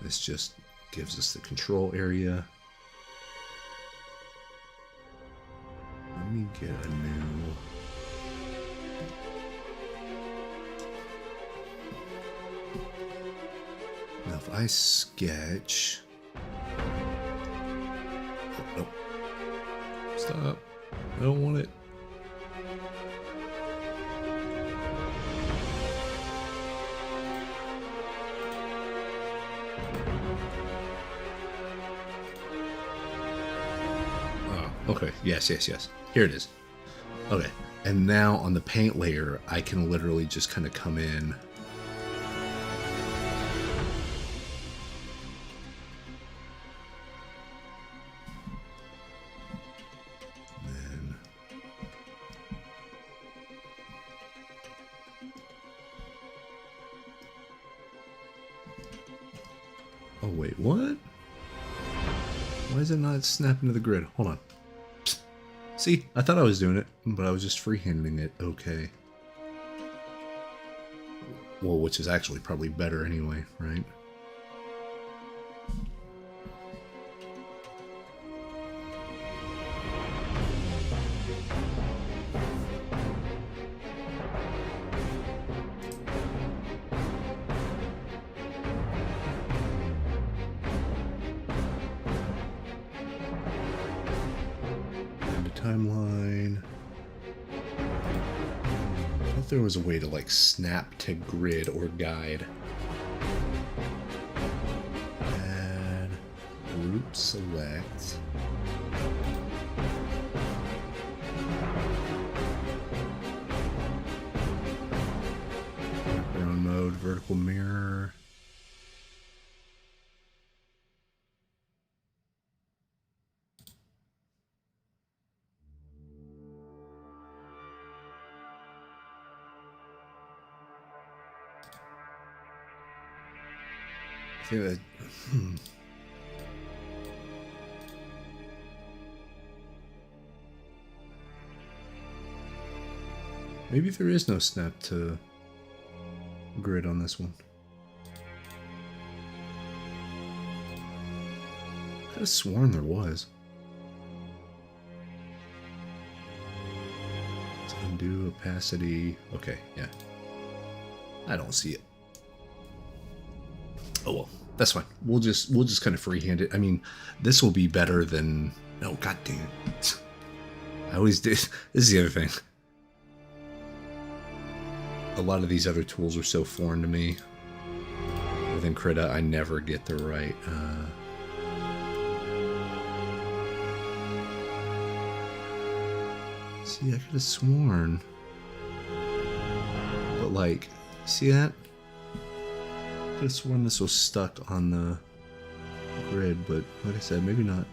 This just gives us the control area. Let me get a new... Now if I sketch... Oh, no. Stop. I don't want it. Okay, yes. Here it is. Okay, and now on the paint layer, I can literally just kind of come in. Then oh wait, what? Why is it not snapping to the grid? Hold on. See, I thought I was doing it, but I was just freehanding it. Okay. Well, which is actually probably better anyway, right? timeline. I thought there was a way to like snap to grid or guide. Add group select. Background mode, vertical mirror. Maybe there is no snap to grid on this one. I could have sworn there was. Let's undo opacity. Okay, yeah. I don't see it. Oh well, that's fine. We'll just kind of freehand it. I mean, this will be better than no. God damn it! I always did. This is the other thing. A lot of these other tools are so foreign to me. Within Krita, I never get the right. See, I could have sworn, but like, see that? Could have sworn this was stuck on the grid, but like I said, maybe not.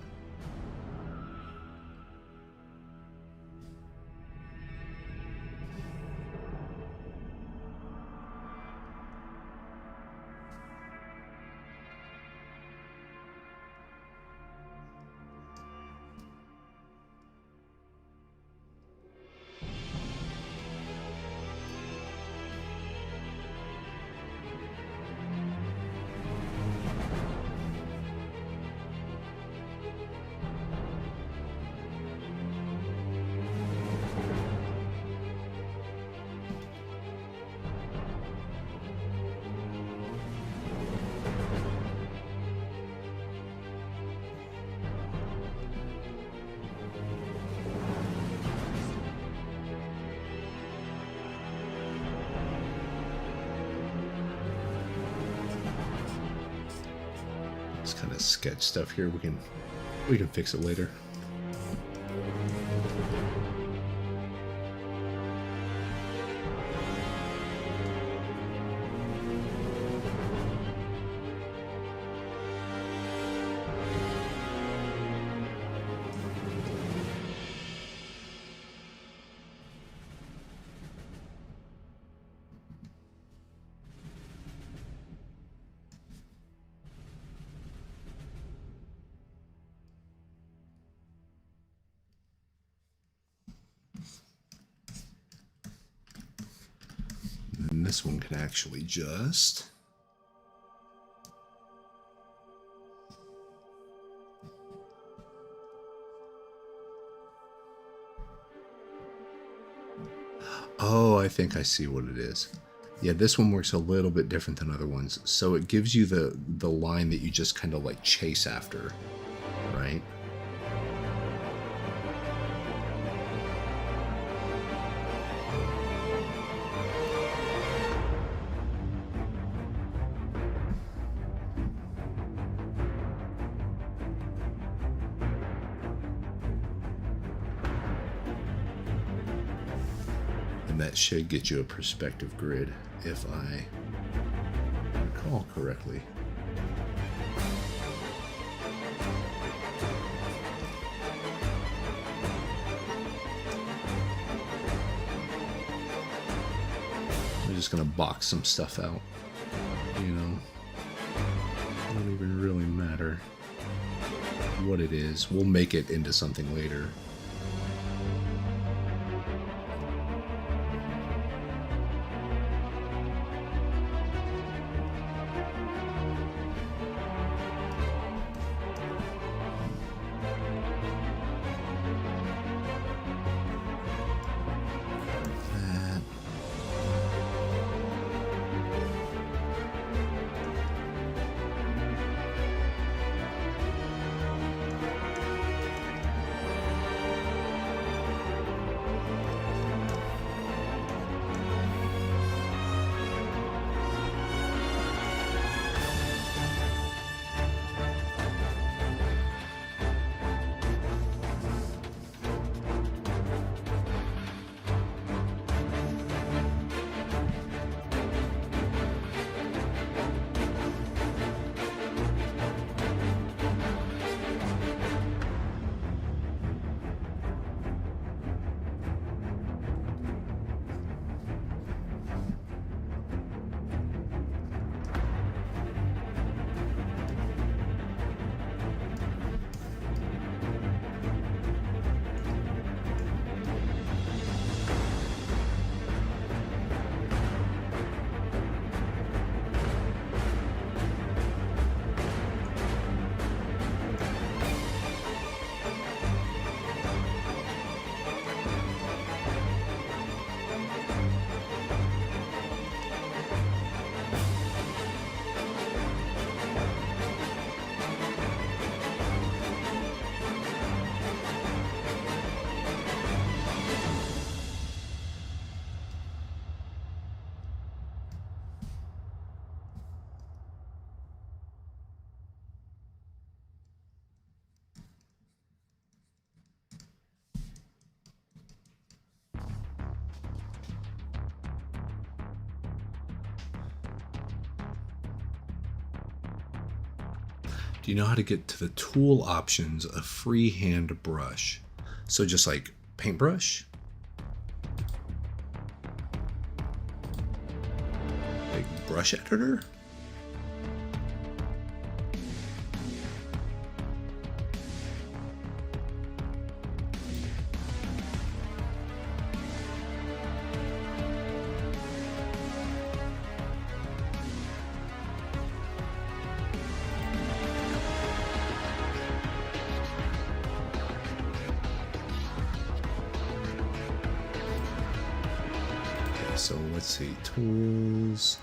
This kind of sketch stuff here, we can fix it later. And this one can actually just... Oh, I think I see what it is. Yeah, this one works a little bit different than other ones. So it gives you the line that you just kind of like chase after, right? And that should get you a perspective grid, if I recall correctly. I'm just gonna box some stuff out, you know. It doesn't even really matter what it is. We'll make it into something later. Do you know how to get to the tool options of freehand brush? So just like paintbrush? Like brush editor? So let's see, tools.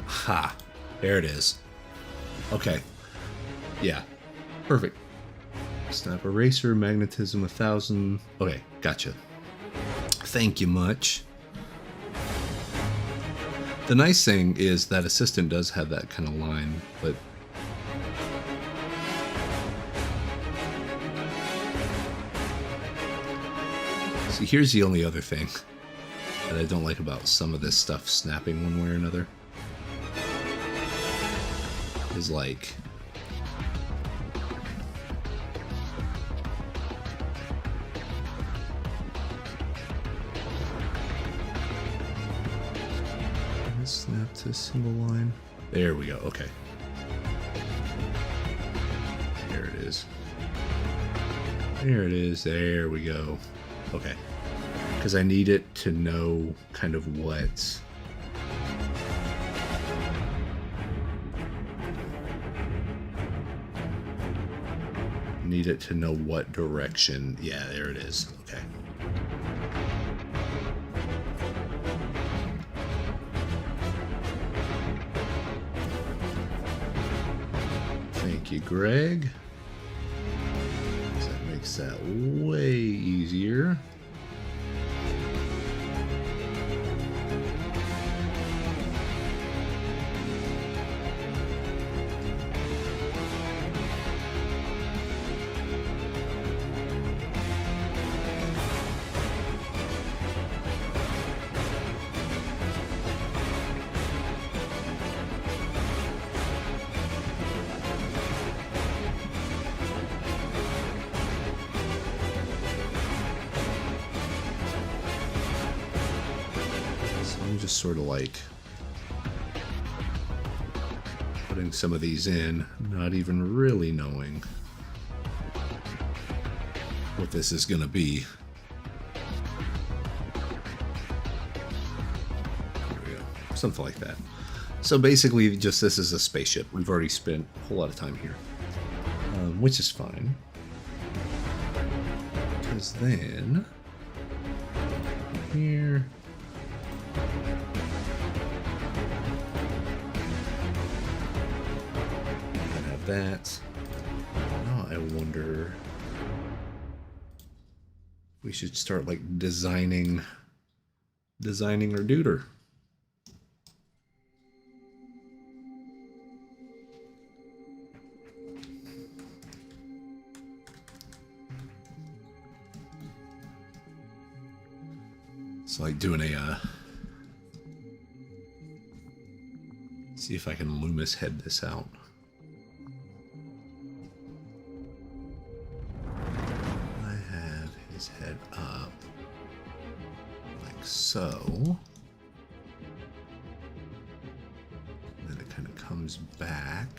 Ha, there it is. Okay, yeah, perfect. Snap eraser, magnetism 1000. Okay, gotcha. Thank you much. The nice thing is that assistant does have that kind of line, but see, here's the only other thing that I don't like about some of this stuff snapping one way or another. Is like... snap to single line. There we go, okay. There it is. There it is, there we go. Okay, because I need it to know kind of what direction. Yeah, there it is. Okay. Thank you, Greg. That makes that way easier. Just sort of like putting some of these in, not even really knowing what this is going to be. There we go. Something like that. So basically, just this is a spaceship. We've already spent a whole lot of time here, which is fine. Because then here. That. Now I wonder if we should start like designing our duder. It's like doing a see if I can Loomis head this out. His head up like so, and then it kind of comes back.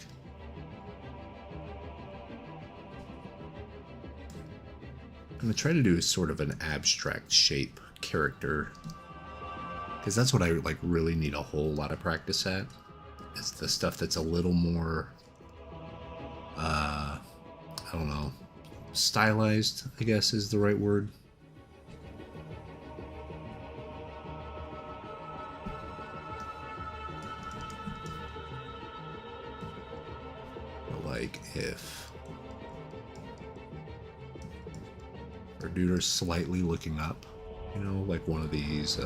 I'm gonna try to do sort of an abstract shape character, because that's what I like really need a whole lot of practice at. Is the stuff that's a little more I don't know, stylized, I guess is the right word. But like if our duder's slightly looking up, you know, like one of these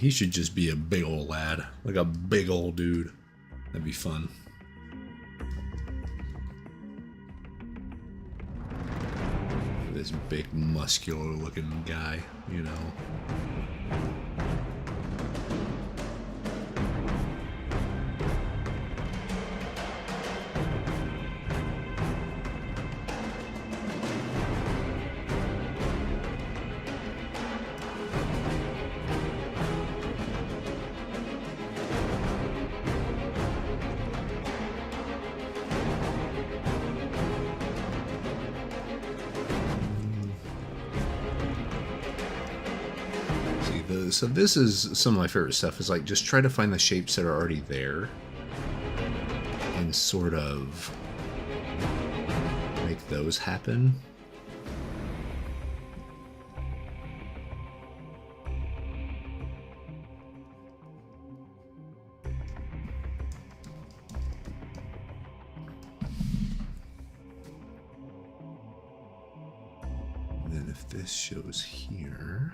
he should just be a big old lad. Like a big old dude. That'd be fun. This big muscular looking guy, you know. So this is some of my favorite stuff, is like just try to find the shapes that are already there and sort of make those happen. And then if this shows here,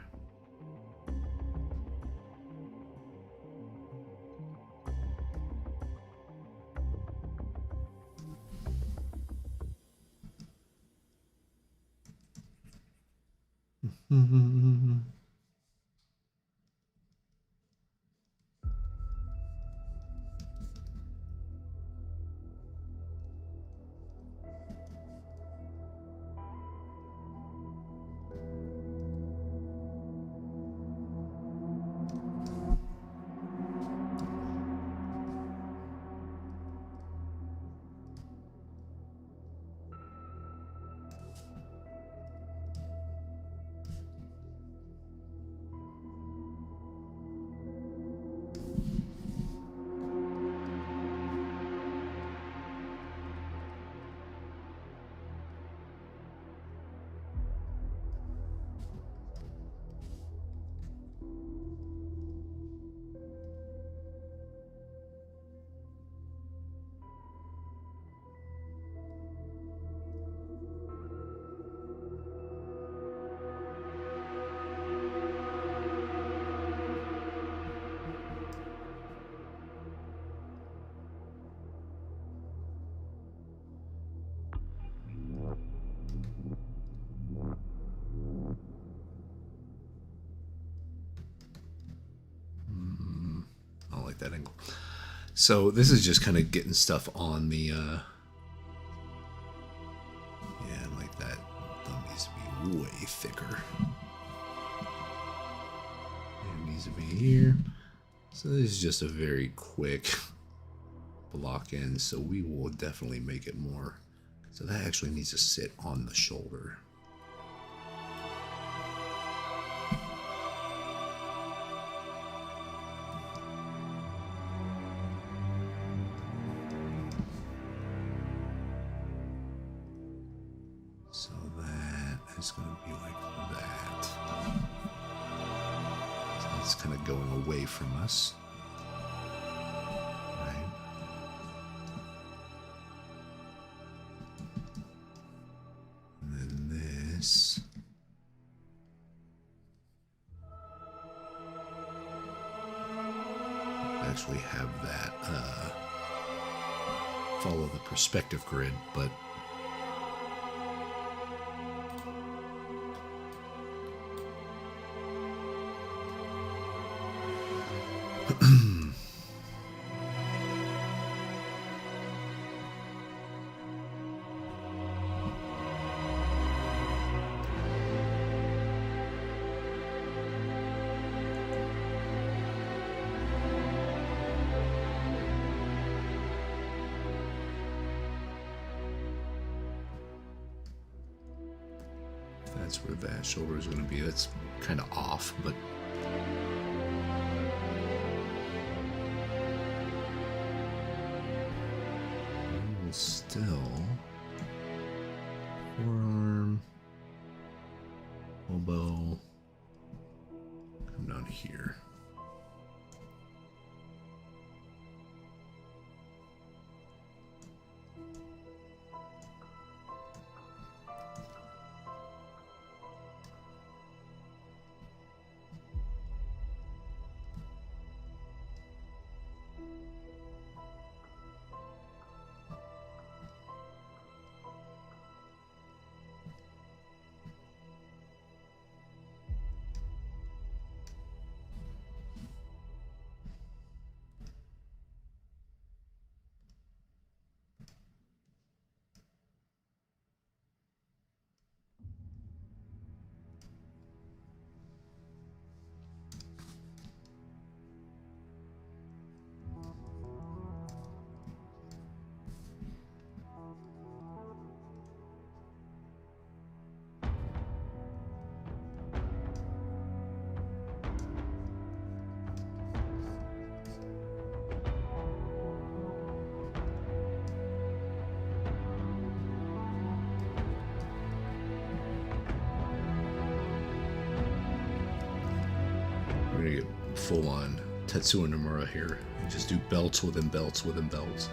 I don't like that angle. So this is just kind of getting stuff on the, yeah, like that thumb needs to be way thicker. It needs to be here. So this is just a very quick block in, so we will definitely make it more. So that actually needs to sit on the shoulder. So that is going to be like that. So it's kind of going away from us. Right. And then this. Actually have that follow the perspective grid, but that's where that shoulder is going to be. That's kind of off, but still forearm, elbow, come down here. gonna get full on Tetsuo Nomura here and just do belts within belts within belts.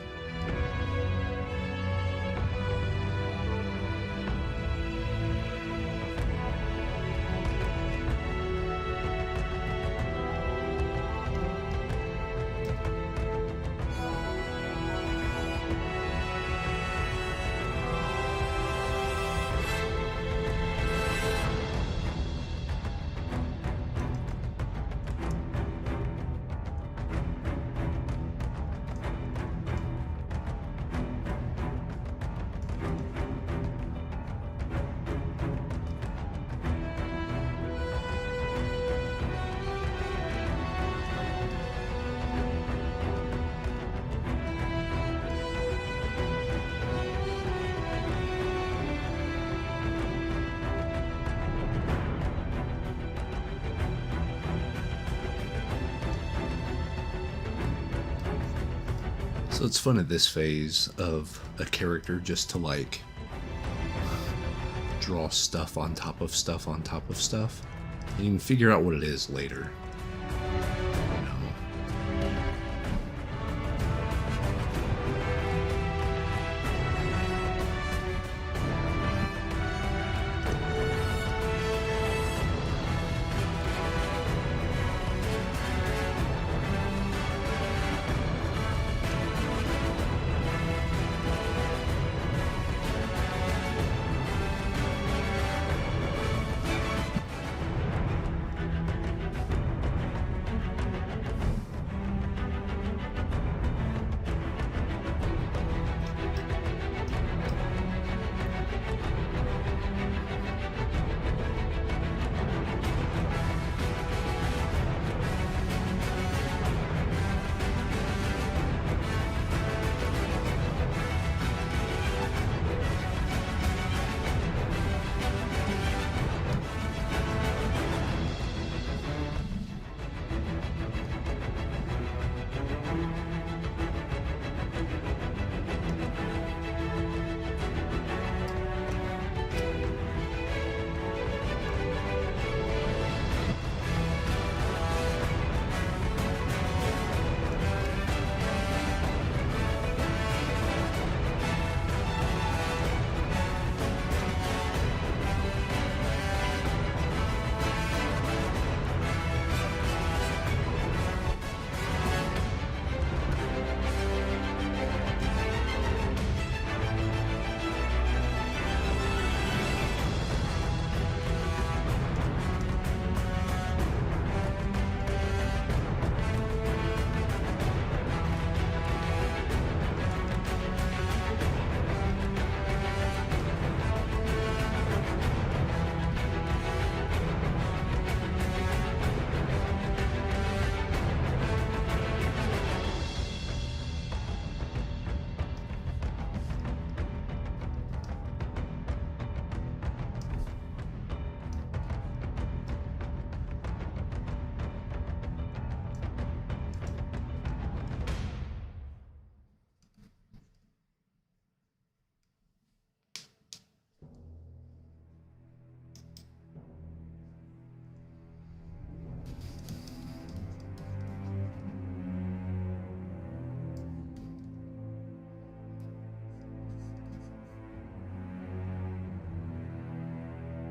So it's fun at this phase of a character just to like draw stuff on top of stuff on top of stuff. And you can figure out what it is later. You know?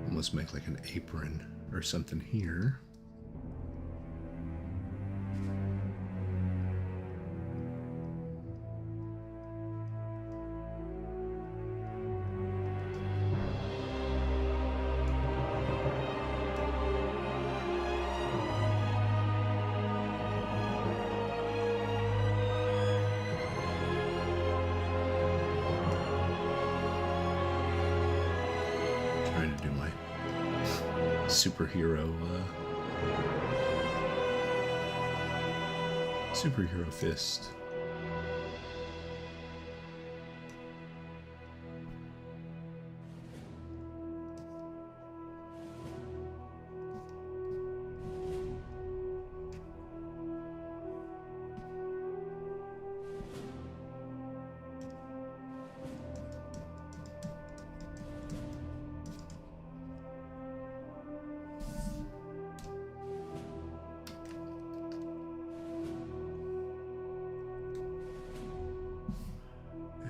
Almost make like an apron or something here. Trying to do my superhero fist.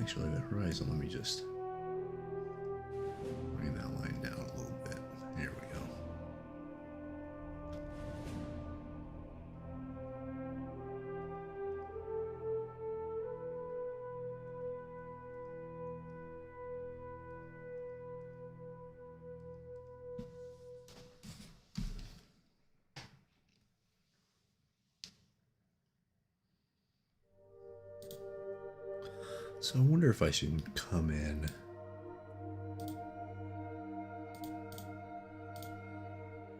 Actually, the horizon, let me just bring that line down a little bit. Here we go. So I wonder if I should come in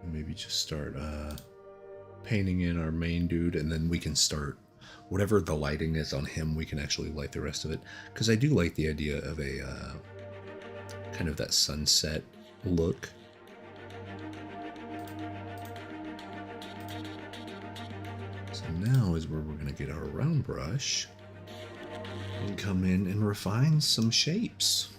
and maybe just start painting in our main dude, and then we can start whatever the lighting is on him, we can actually light the rest of it. Because I do like the idea of a kind of that sunset look. So now is where we're going to get our round brush and come in and refine some shapes.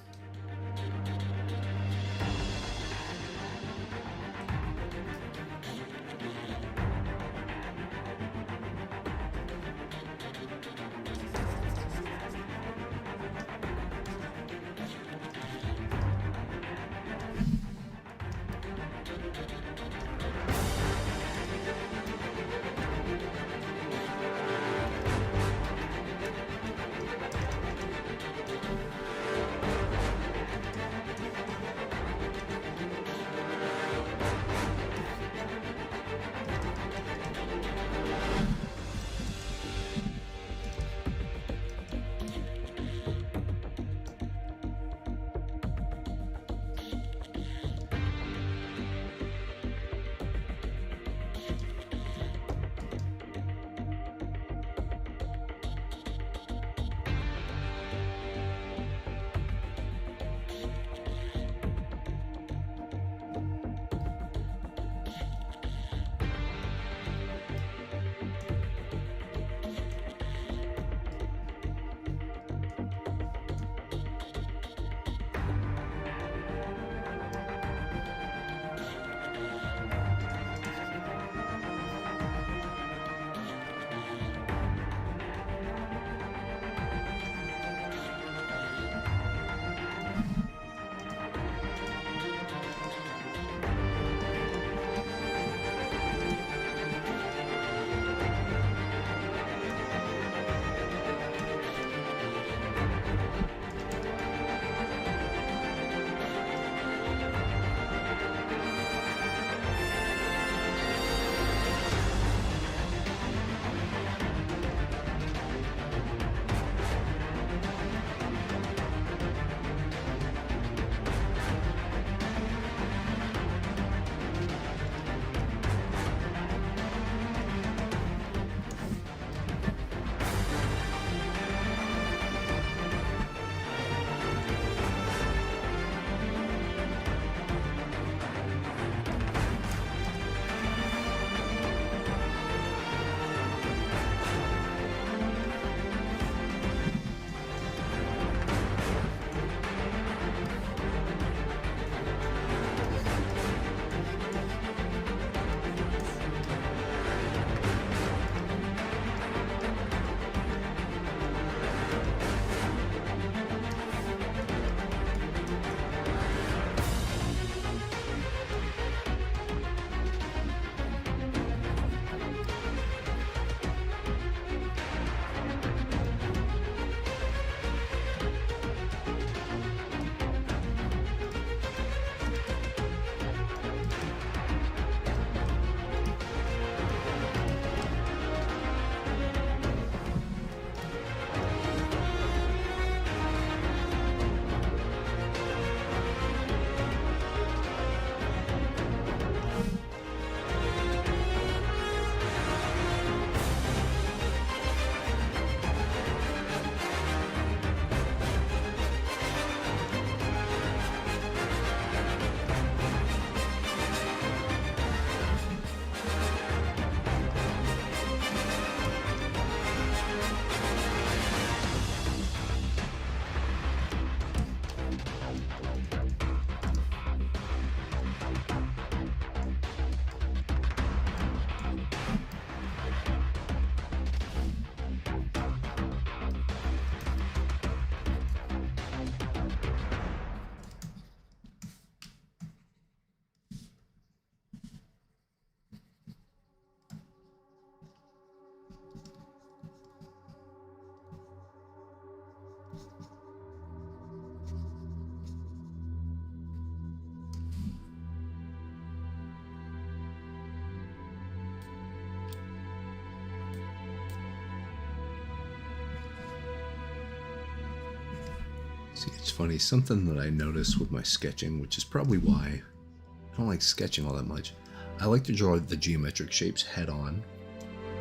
See, it's funny, something that I noticed with my sketching, which is probably why I don't like sketching all that much. I like to draw the geometric shapes head on,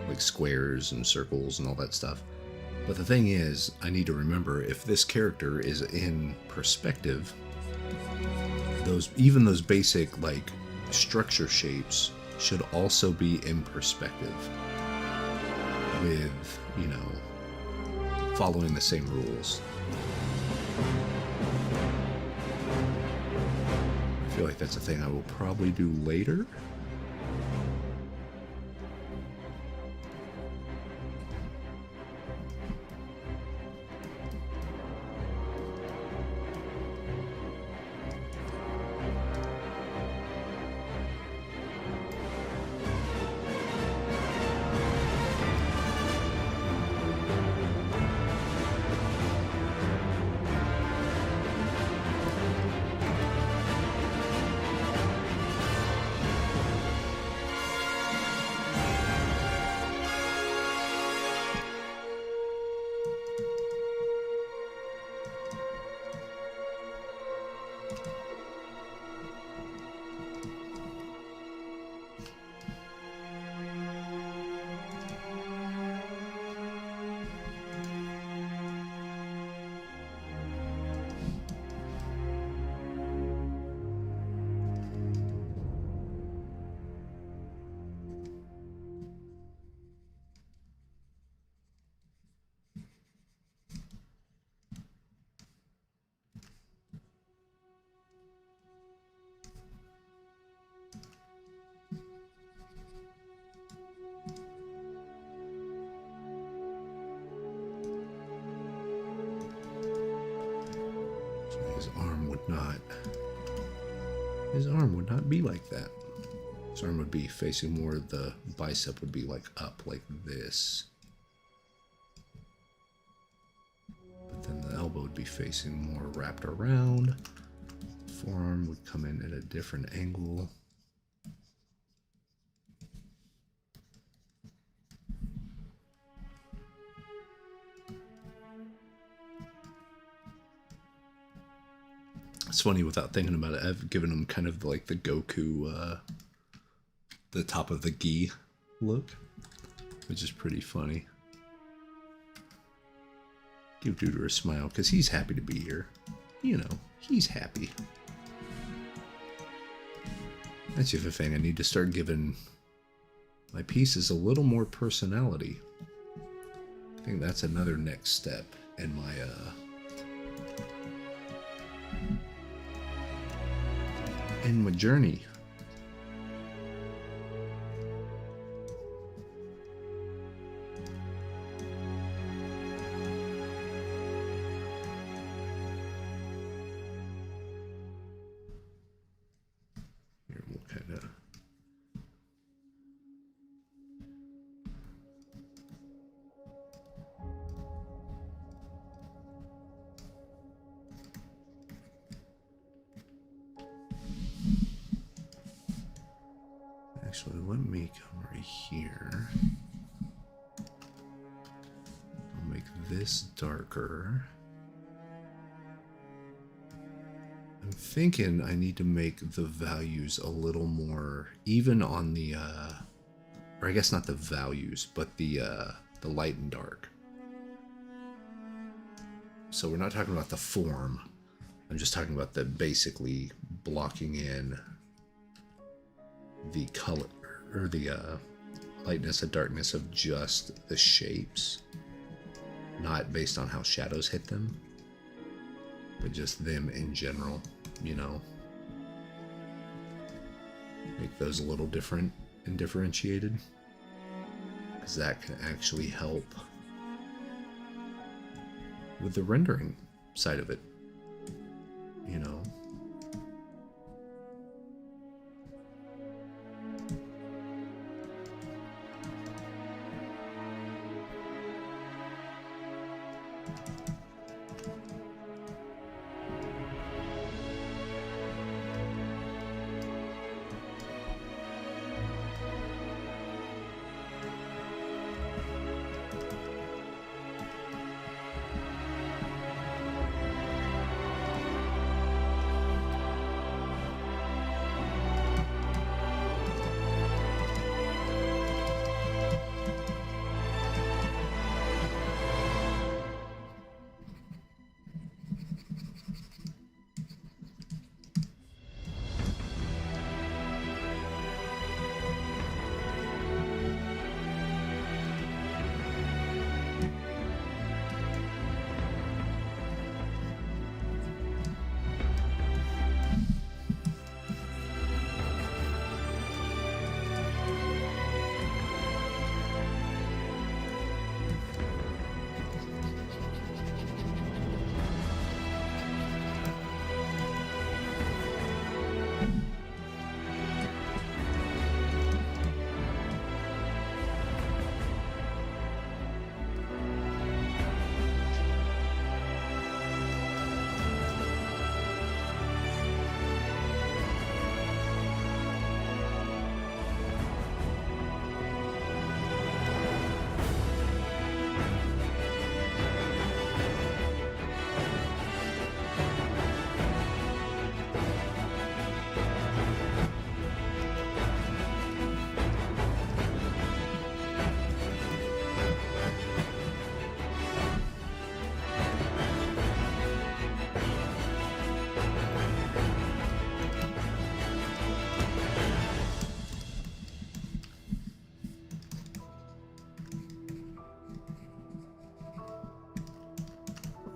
like squares and circles and all that stuff. But the thing is, I need to remember if this character is in perspective, even those basic like structure shapes should also be in perspective with, you know, following the same rules. I feel like that's a thing I will probably do later. His arm would not be like that. His arm would be facing more, the bicep would be like up like this. But then the elbow would be facing more wrapped around. Forearm would come in at a different angle. It's funny, without thinking about it, I've given him kind of like the Goku, the top of the gi look, which is pretty funny. Give Duder a smile, because he's happy to be here. You know, he's happy. That's the other thing, I need to start giving my pieces a little more personality. I think that's another next step in my, journey. Here we'll kind of actually, let me come right here. I'll make this darker. I'm thinking I need to make the values a little more even on the, or I guess not the values, but the light and dark. So we're not talking about the form. I'm just talking about the basically blocking in the color, or the lightness and darkness of just the shapes, not based on how shadows hit them, but just them in general, you know. Make those a little different and differentiated, because that can actually help with the rendering side of it, you know.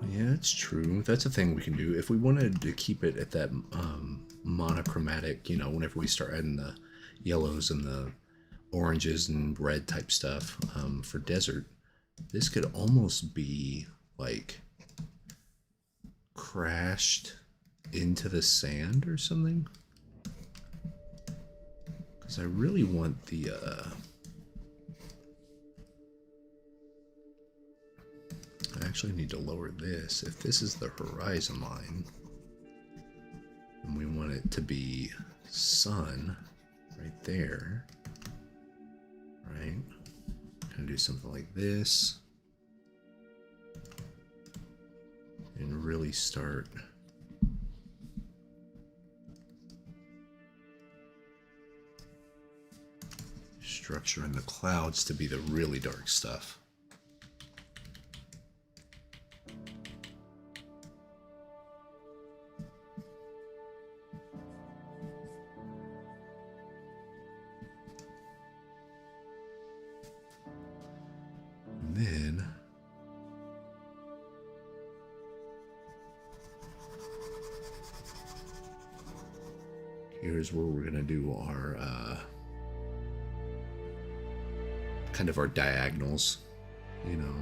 Yeah, it's true. That's a thing we can do. If we wanted to keep it at that monochromatic, you know, whenever we start adding the yellows and the oranges and red type stuff for desert, this could almost be like crashed into the sand or something. Because I really want the I actually need to lower this. If this is the horizon line, and we want it to be sun right there, right? Gonna do something like this and really start structuring the clouds to be the really dark stuff. Then here's where we're gonna do our kind of our diagonals, you know.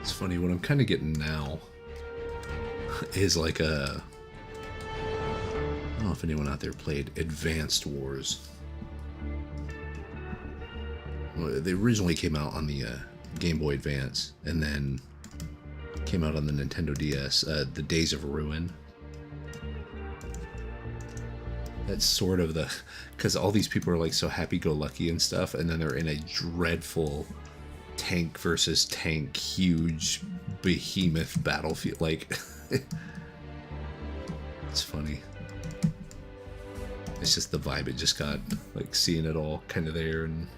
It's funny, what I'm kind of getting now is like a... I don't know if anyone out there played Advanced Wars. Well, they originally came out on the Game Boy Advance, and then came out on the Nintendo DS, the Days of Ruin. That's sort of the... Because all these people are like so happy-go-lucky and stuff, and then they're in a dreadful tank versus tank, huge behemoth battlefield. Like, it's funny. It's just the vibe it just got, like seeing it all kind of there. And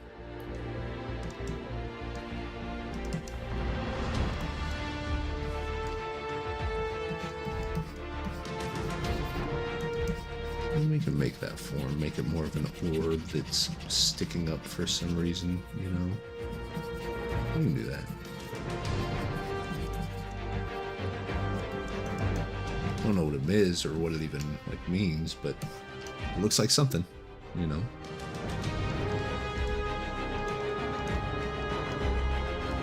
we can make that form, make it more of an orb that's sticking up for some reason, you know. We can do that. I don't know what it is or what it even like means, but it looks like something, you know.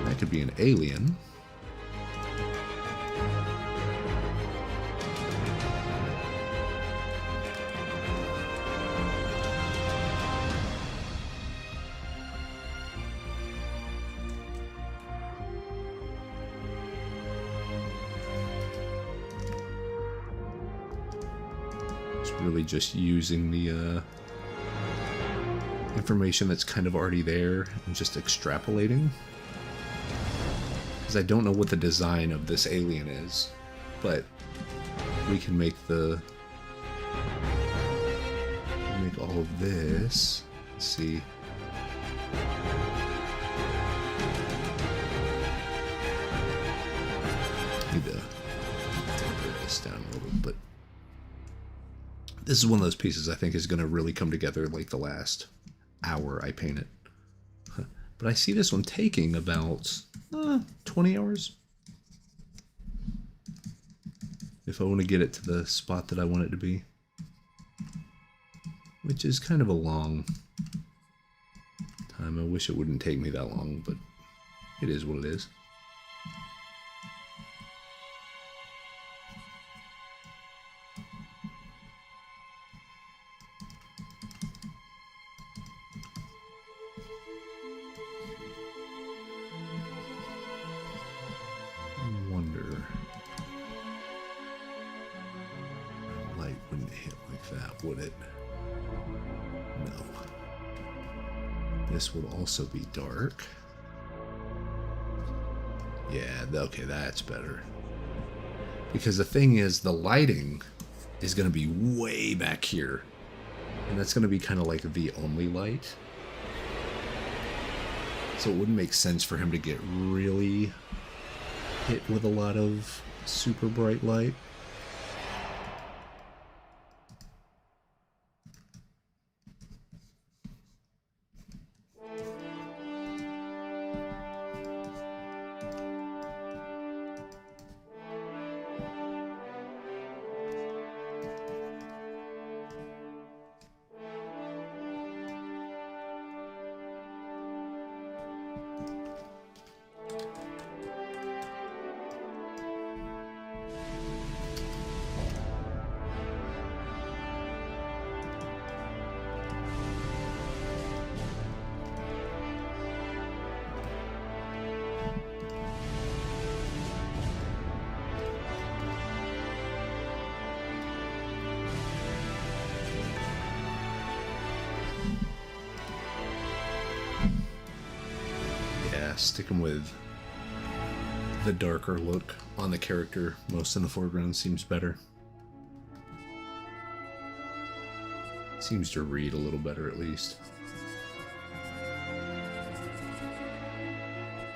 That could be an alien. Really just using the information that's kind of already there and just extrapolating, because I don't know what the design of this alien is, but we can make all of this. Let's see. Need to temper this down a little bit, but this is one of those pieces I think is going to really come together like the last hour I paint it. But I see this one taking about 20 hours. If I want to get it to the spot that I want it to be. Which is kind of a long time. I wish it wouldn't take me that long, but it is what it is. wouldn't hit like that, would it? No. This would also be dark. Yeah, okay, that's better. Because the thing is, the lighting is going to be way back here. And that's going to be kind of like the only light. So it wouldn't make sense for him to get really hit with a lot of super bright light. Sticking with the darker look on the character, most in the foreground, seems better. Seems to read a little better, at least.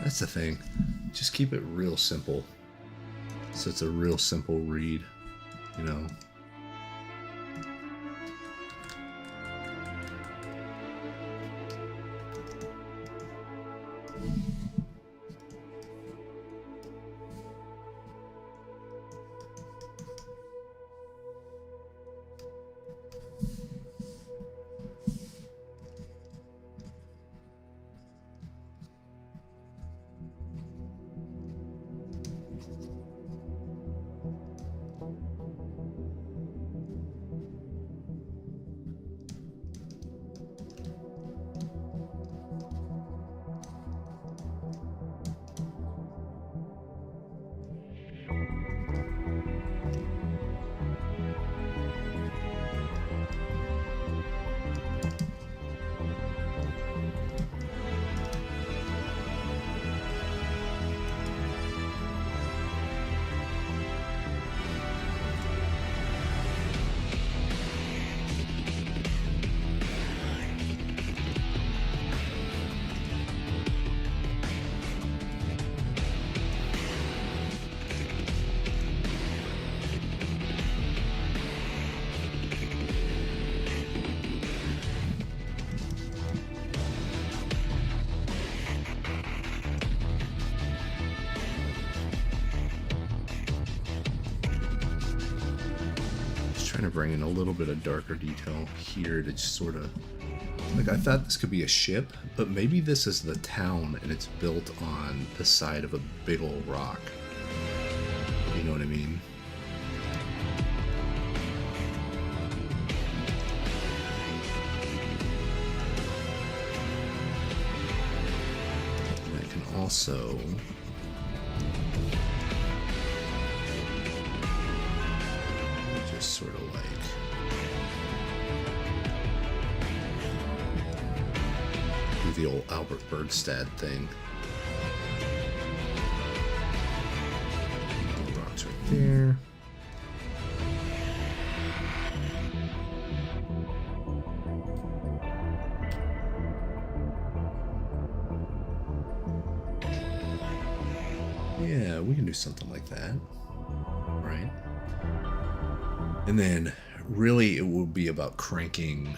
That's the thing. Just keep it real simple. So it's a real simple read, you know. Trying to bring in a little bit of darker detail here to just sort of, like, I thought this could be a ship, but maybe this is the town and it's built on the side of a big old rock. You know what I mean? And I can also sort of like do the old Albert Bergstad thing. The rocks right there. Yeah, we can do something like that, right? And then really it will be about cranking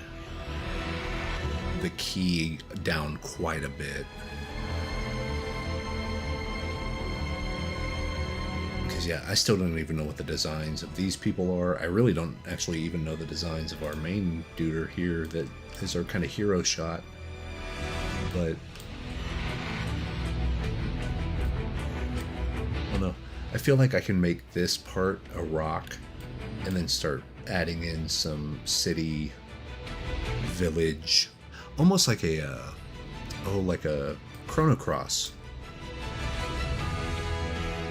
the key down quite a bit. Because yeah, I still don't even know what the designs of these people are. I really don't actually even know the designs of our main duder here that is our kind of hero shot. But I don't know. I feel like I can make this part a rock and then start adding in some city, village, almost like a, like a Chrono Cross.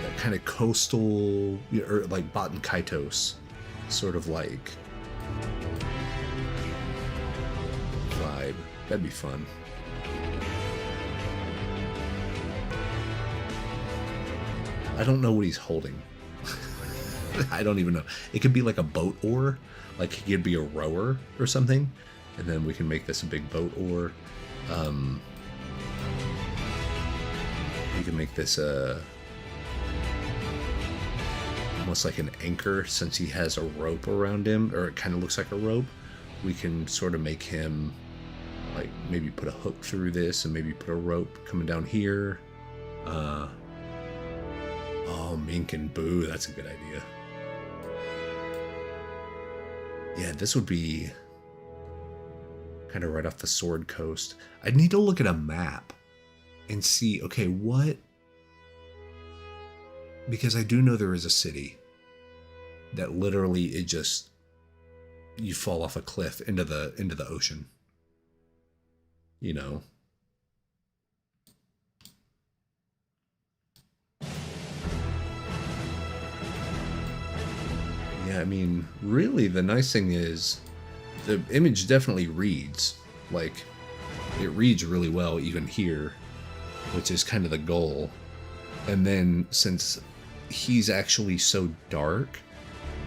That kind of coastal, or like Baten Kaitos, sort of like vibe. That'd be fun. I don't know what he's holding. I don't even know. It could be like a boat oar. Like he could be a rower or something. And then we can make this a big boat oar. We can make this almost like an anchor, since he has a rope around him, or it kind of looks like a rope. We can sort of make him like maybe put a hook through this and maybe put a rope coming down here. Oh, Mink and Boo, that's a good idea. Yeah, this would be kind of right off the Sword Coast. I'd need to look at a map and see, okay, what... Because I do know there is a city that literally it just... You fall off a cliff into the ocean. You know? Yeah, I mean, really the nice thing is the image definitely reads. Like, it reads really well even here, which is kind of the goal. And then since he's actually so dark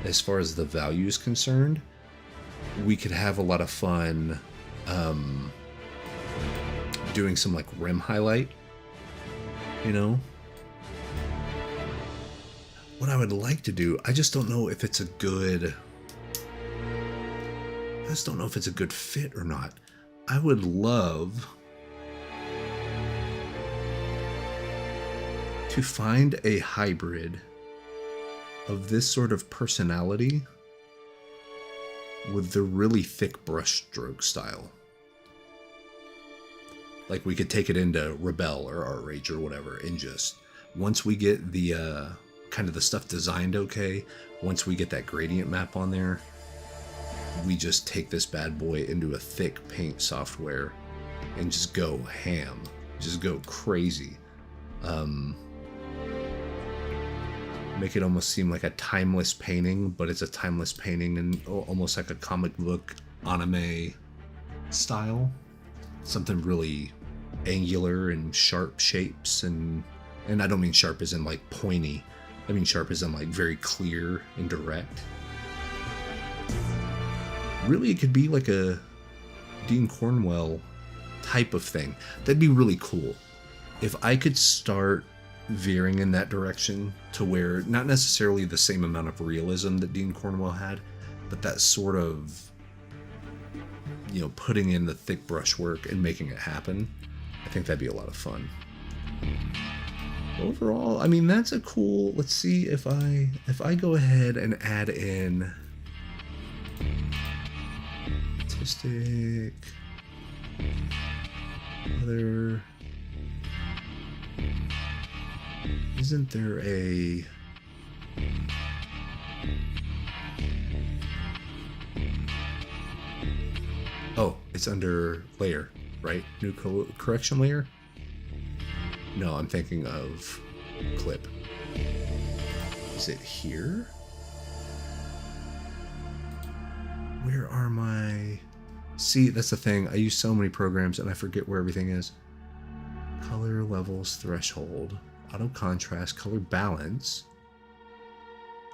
as far as the value is concerned, we could have a lot of fun doing some like rim highlight, you know? What I would like to do, I just don't know if it's a good... I just don't know if it's a good fit or not. I would love to find a hybrid of this sort of personality with the really thick brushstroke style. Like we could take it into Rebel or Art Rage or whatever, and just once we get the kind of the stuff designed okay, once we get that gradient map on there, we just take this bad boy into a thick paint software and just go ham, just go crazy. Make it almost seem like a timeless painting, but it's a timeless painting in almost like a comic book anime style. Something really angular and sharp shapes, and I don't mean sharp as in like pointy. I mean sharp as in like very clear and direct. Really, it could be like a Dean Cornwell type of thing. That'd be really cool. If I could start veering in that direction to where not necessarily the same amount of realism that Dean Cornwell had, but that sort of, you know, putting in the thick brushwork and making it happen, I think that'd be a lot of fun. Overall, I mean, that's a cool... Let's see if I go ahead and add in artistic, other... Isn't there a... Oh, it's under layer, right? New correction layer? No, I'm thinking of clip. Is it here? Where are my... See, that's the thing. I use so many programs and I forget where everything is. Color levels, threshold, auto contrast, color balance,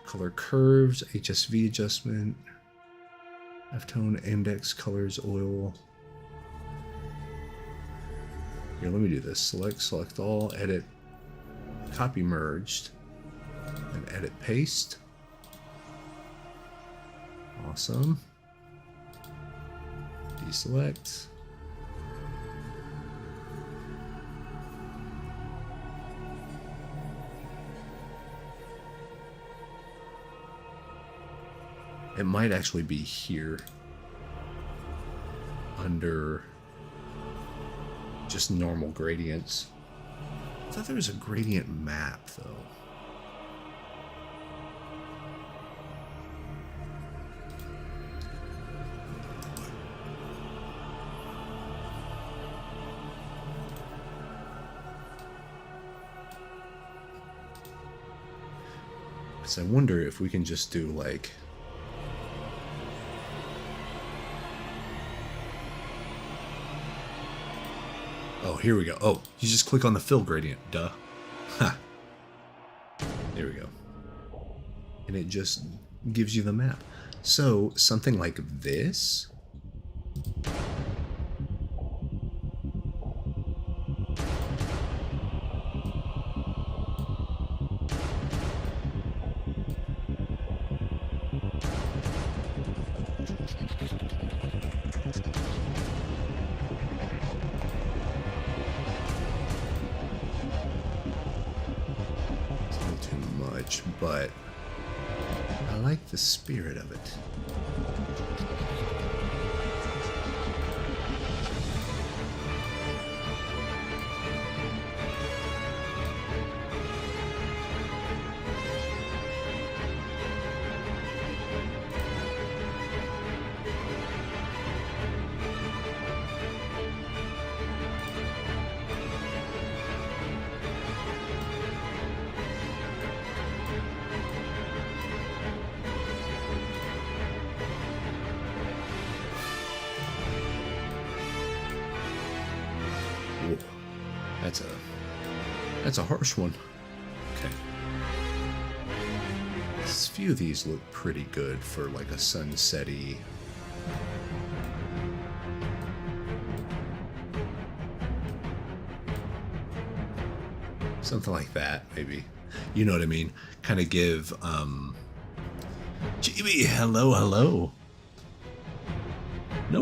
color curves, HSV adjustment, F-tone, index, colors, oil. Here, let me do this. Select all, edit, copy merged, and edit paste. Awesome. Deselect. It might actually be here under just normal gradients. I thought there was a gradient map though. So I wonder if we can just do like Oh, here we go. Oh, you just click on the fill gradient. Duh. Ha. There we go. And it just gives you the map. So, something like this. But I like the spirit of it. Whoa. That's a harsh one. Okay. A few of these look pretty good for like a sunset-y. Something like that, maybe. You know what I mean? Kind of give, GB, hello. No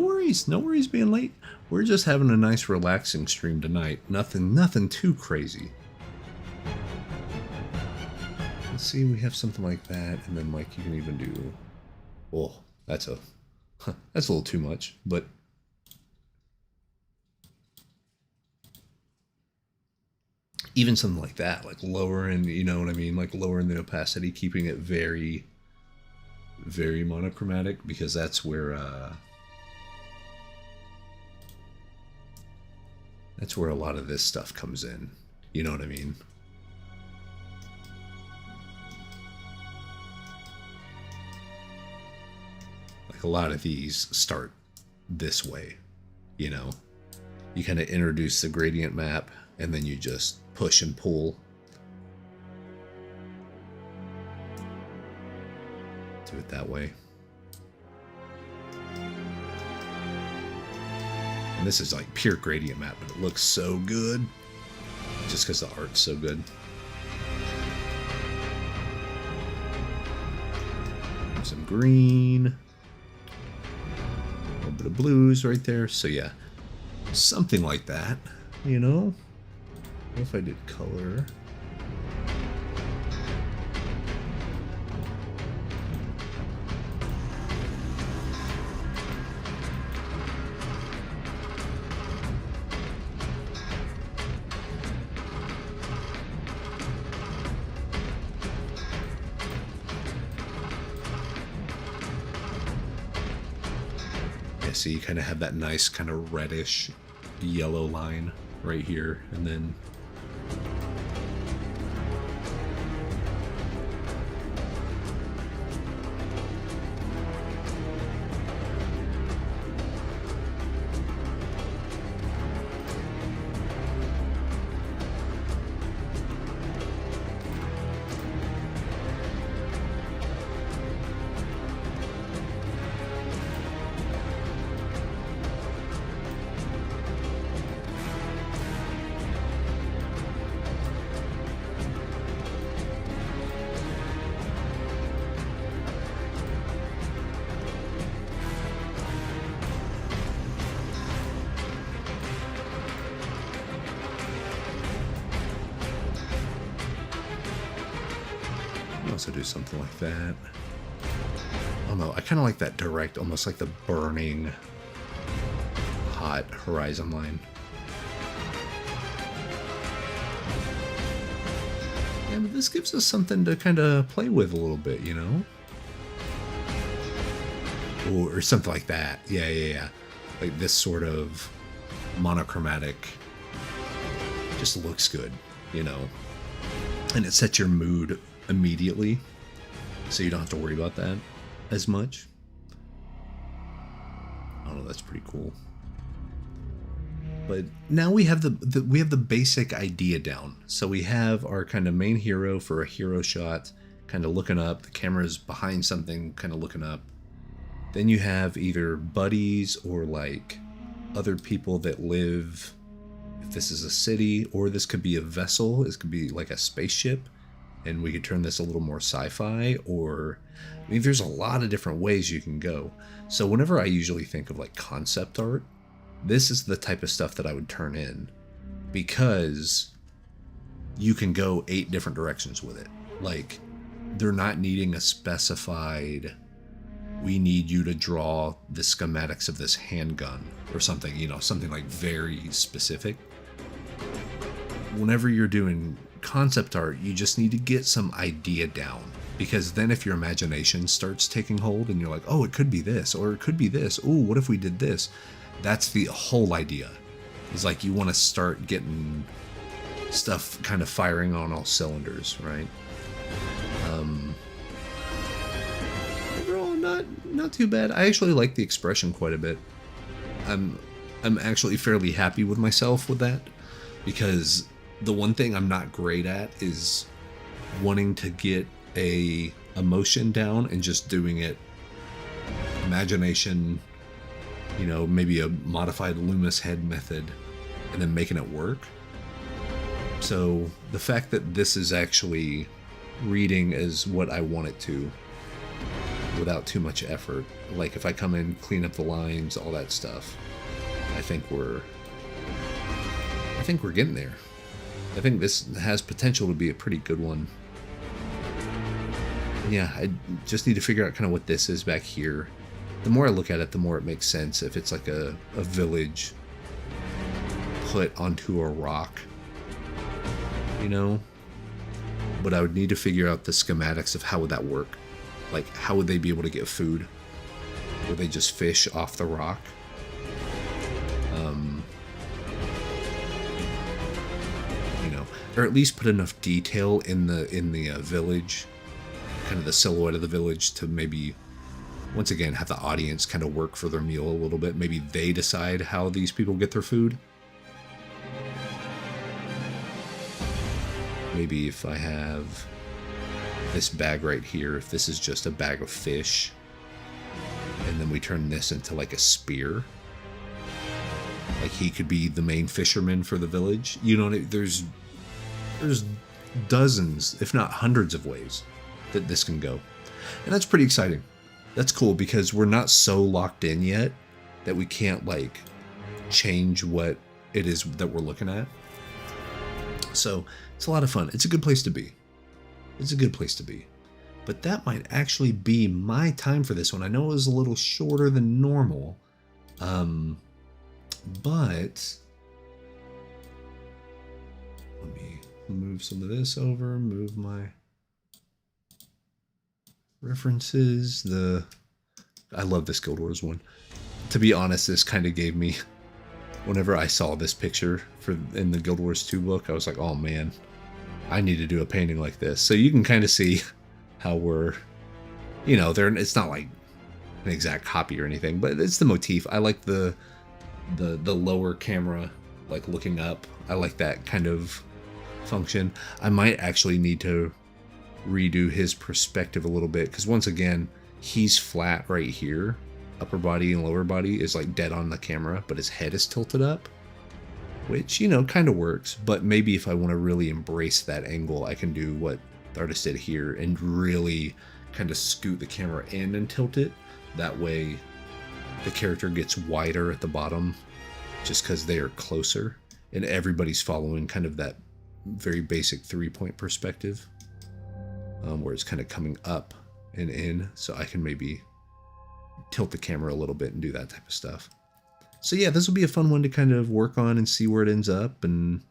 worries being late. We're just having a nice relaxing stream tonight. Nothing too crazy. Let's see, we have something like that, and then like you can even do, oh, that's a little too much, but even something like that, like lowering, you know what I mean, like lowering the opacity, keeping it very, very monochromatic, because that's where a lot of this stuff comes in. You know what I mean? Like a lot of these start this way, you know? You kind of introduce the gradient map, and then you just push and pull. Do it that way. And this is like pure gradient map, but it looks so good. Just because the art's so good. Some green. A little bit of blues right there. So yeah, something like that, you know? What if I did color? So you kind of have that nice kind of reddish yellow line right here, and then also do something like that. I don't know, I kind of like that direct, almost like the burning hot horizon line. Yeah, but this gives us something to kind of play with a little bit, you know? Or something like that. Yeah. Like this sort of monochromatic just looks good, you know? And it sets your mood immediately, so you don't have to worry about that as much. I don't know, that's pretty cool. But now we have the basic idea down. So we have our kind of main hero for a hero shot, kind of looking up. The camera's behind something, kind of looking up. Then you have either buddies or like other people that live, if this is a city, or this could be a vessel. This could be like a spaceship, and we could turn this a little more sci-fi, or I mean, there's a lot of different ways you can go. So whenever I usually think of like concept art, this is the type of stuff that I would turn in, because you can go 8 different directions with it. Like, they're not needing a specified, we need you to draw the schematics of this handgun or something, you know, something like very specific. Whenever you're doing concept art, you just need to get some idea down, because then if your imagination starts taking hold and you're like, oh, it could be this, or it could be this, oh, what if we did this? That's the whole idea. It's like you want to start getting stuff kind of firing on all cylinders, right? Overall, not too bad. I actually like the expression quite a bit. I'm actually fairly happy with myself with that, because the one thing I'm not great at is wanting to get a emotion down and just doing it imagination, you know, maybe a modified Loomis head method, and then making it work. So the fact that this is actually reading as what I want it to, without too much effort, like if I come in, clean up the lines, all that stuff, I think we're getting there. I think this has potential to be a pretty good one. Yeah, I just need to figure out kind of what this is back here. The more I look at it, the more it makes sense. If it's like a village put onto a rock, you know? But I would need to figure out the schematics of how would that work. Like, how would they be able to get food? Would they just fish off the rock? You know, or at least put enough detail in the village, kind of the silhouette of the village, to maybe, once again, have the audience kind of work for their meal a little bit. Maybe they decide how these people get their food. Maybe if I have this bag right here, if this is just a bag of fish, and then we turn this into like a spear, like he could be the main fisherman for the village. You know, there's dozens, if not hundreds of ways that this can go. And that's pretty exciting. That's cool, because we're not so locked in yet that we can't like change what it is that we're looking at. So it's a lot of fun. It's a good place to be. It's a good place to be. But that might actually be my time for this one. I know it was a little shorter than normal. But let me move some of this over, move my references. I love this Guild Wars one. To be honest, this kind of gave me, whenever I saw this picture in the Guild Wars 2 book, I was like, oh man, I need to do a painting like this. So you can kind of see how we're, you know, it's not like an exact copy or anything, but it's the motif. I like the lower camera, like looking up. I like that kind of function. I might actually need to redo his perspective a little bit, because once again, he's flat right here. Upper body and lower body is like dead on the camera, but his head is tilted up, which, you know, kind of works. But maybe if I want to really embrace that angle, I can do what the artist did here and really kind of scoot the camera in and tilt it. That way the character gets wider at the bottom just because they are closer, and everybody's following kind of that very basic 3-point perspective, where it's kind of coming up and in. So I can maybe tilt the camera a little bit and do that type of stuff. So yeah, this will be a fun one to kind of work on and see where it ends up, and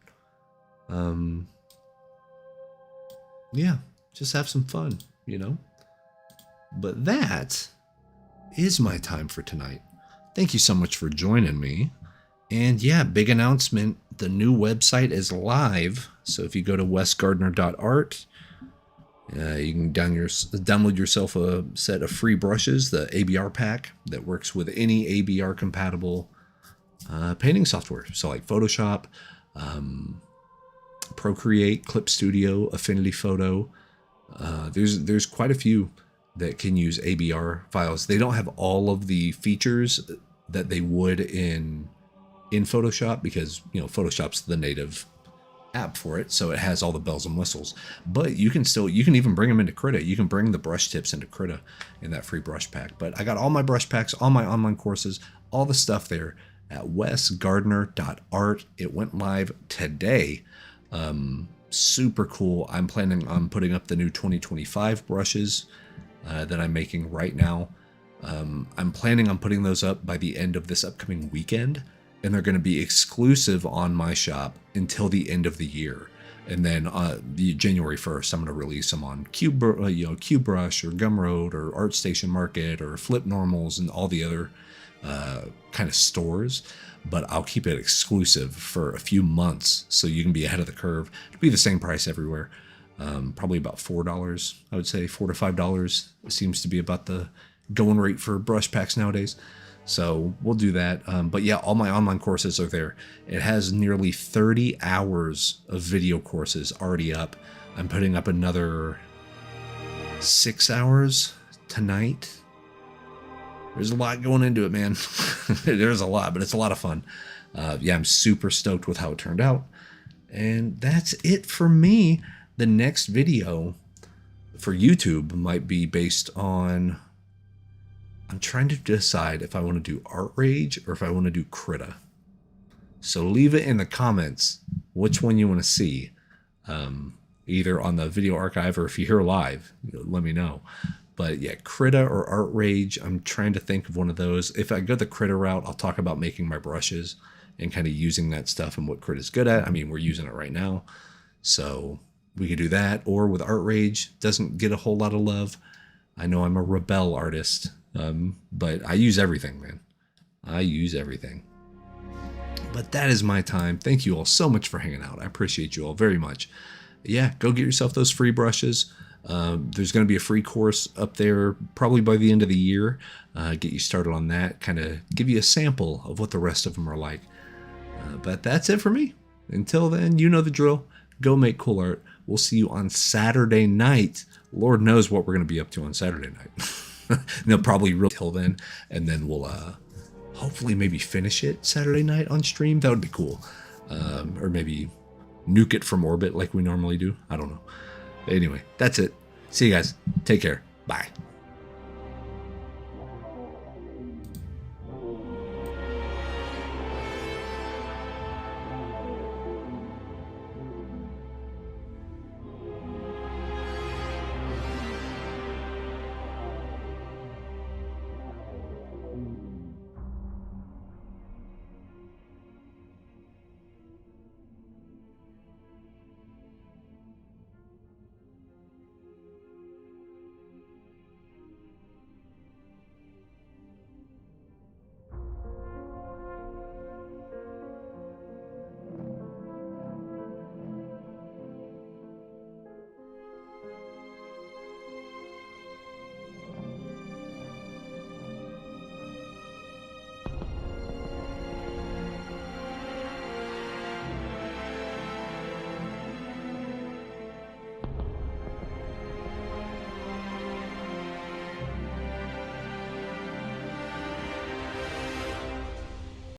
yeah, just have some fun, you know. But that is my time for tonight. Thank you so much for joining me. And yeah, big announcement, the new website is live. So if you go to wesgardner.art, you can download yourself a set of free brushes, the ABR pack that works with any ABR compatible painting software. So like Photoshop, Procreate, Clip Studio, Affinity Photo. There's quite a few that can use ABR files. They don't have all of the features that they would in Photoshop, because Photoshop's the native app for it, so it has all the bells and whistles. But you can even bring them into Krita. You can bring the brush tips into Krita in that free brush pack. But I got all my brush packs, all my online courses, all the stuff there at wesgardner.art. It went live today. Super cool. I'm planning on putting up the new 2025 brushes that I'm making right now. I'm planning on putting those up by the end of this upcoming weekend, and they're going to be exclusive on my shop until the end of the year. And then the January 1st, I'm going to release them on QBrush or Gumroad or ArtStation Market or Flip Normals and all the other kind of stores. But I'll keep it exclusive for a few months so you can be ahead of the curve. It'll be the same price everywhere. Probably about $4, I would say. $4 to $5 seems to be about the going rate for brush packs nowadays. So we'll do that. But yeah, all my online courses are there. It has nearly 30 hours of video courses already up. I'm putting up another 6 hours tonight. There's a lot going into it, man. There's a lot, but it's a lot of fun. Yeah, I'm super stoked with how it turned out. And that's it for me. The next video for YouTube might be based on... I'm trying to decide if I want to do Art Rage or if I want to do Krita. So leave it in the comments which one you want to see. Either on the video archive or if you're here live, let me know. But yeah, Krita or Art Rage, I'm trying to think of one of those. If I go the Krita route, I'll talk about making my brushes and kind of using that stuff and what Krita's good at. I mean, we're using it right now. So we could do that. Or with Art Rage, doesn't get a whole lot of love. I know I'm a rebel artist, but I use everything, man. I use everything. But that is my time. Thank you all so much for hanging out. I appreciate you all very much. Yeah, go get yourself those free brushes. There's going to be a free course up there probably by the end of the year. Get you started on that, kind of give you a sample of what the rest of them are like. But that's it for me. Until then, you know the drill. Go make cool art. We'll see you on Saturday night. Lord knows what we're going to be up to on Saturday night. They'll probably real till then, and then we'll hopefully maybe finish it Saturday night on stream. That would be cool. Or maybe nuke it from orbit like we normally do. I don't know. Anyway, that's it. See you guys. Take care. Bye.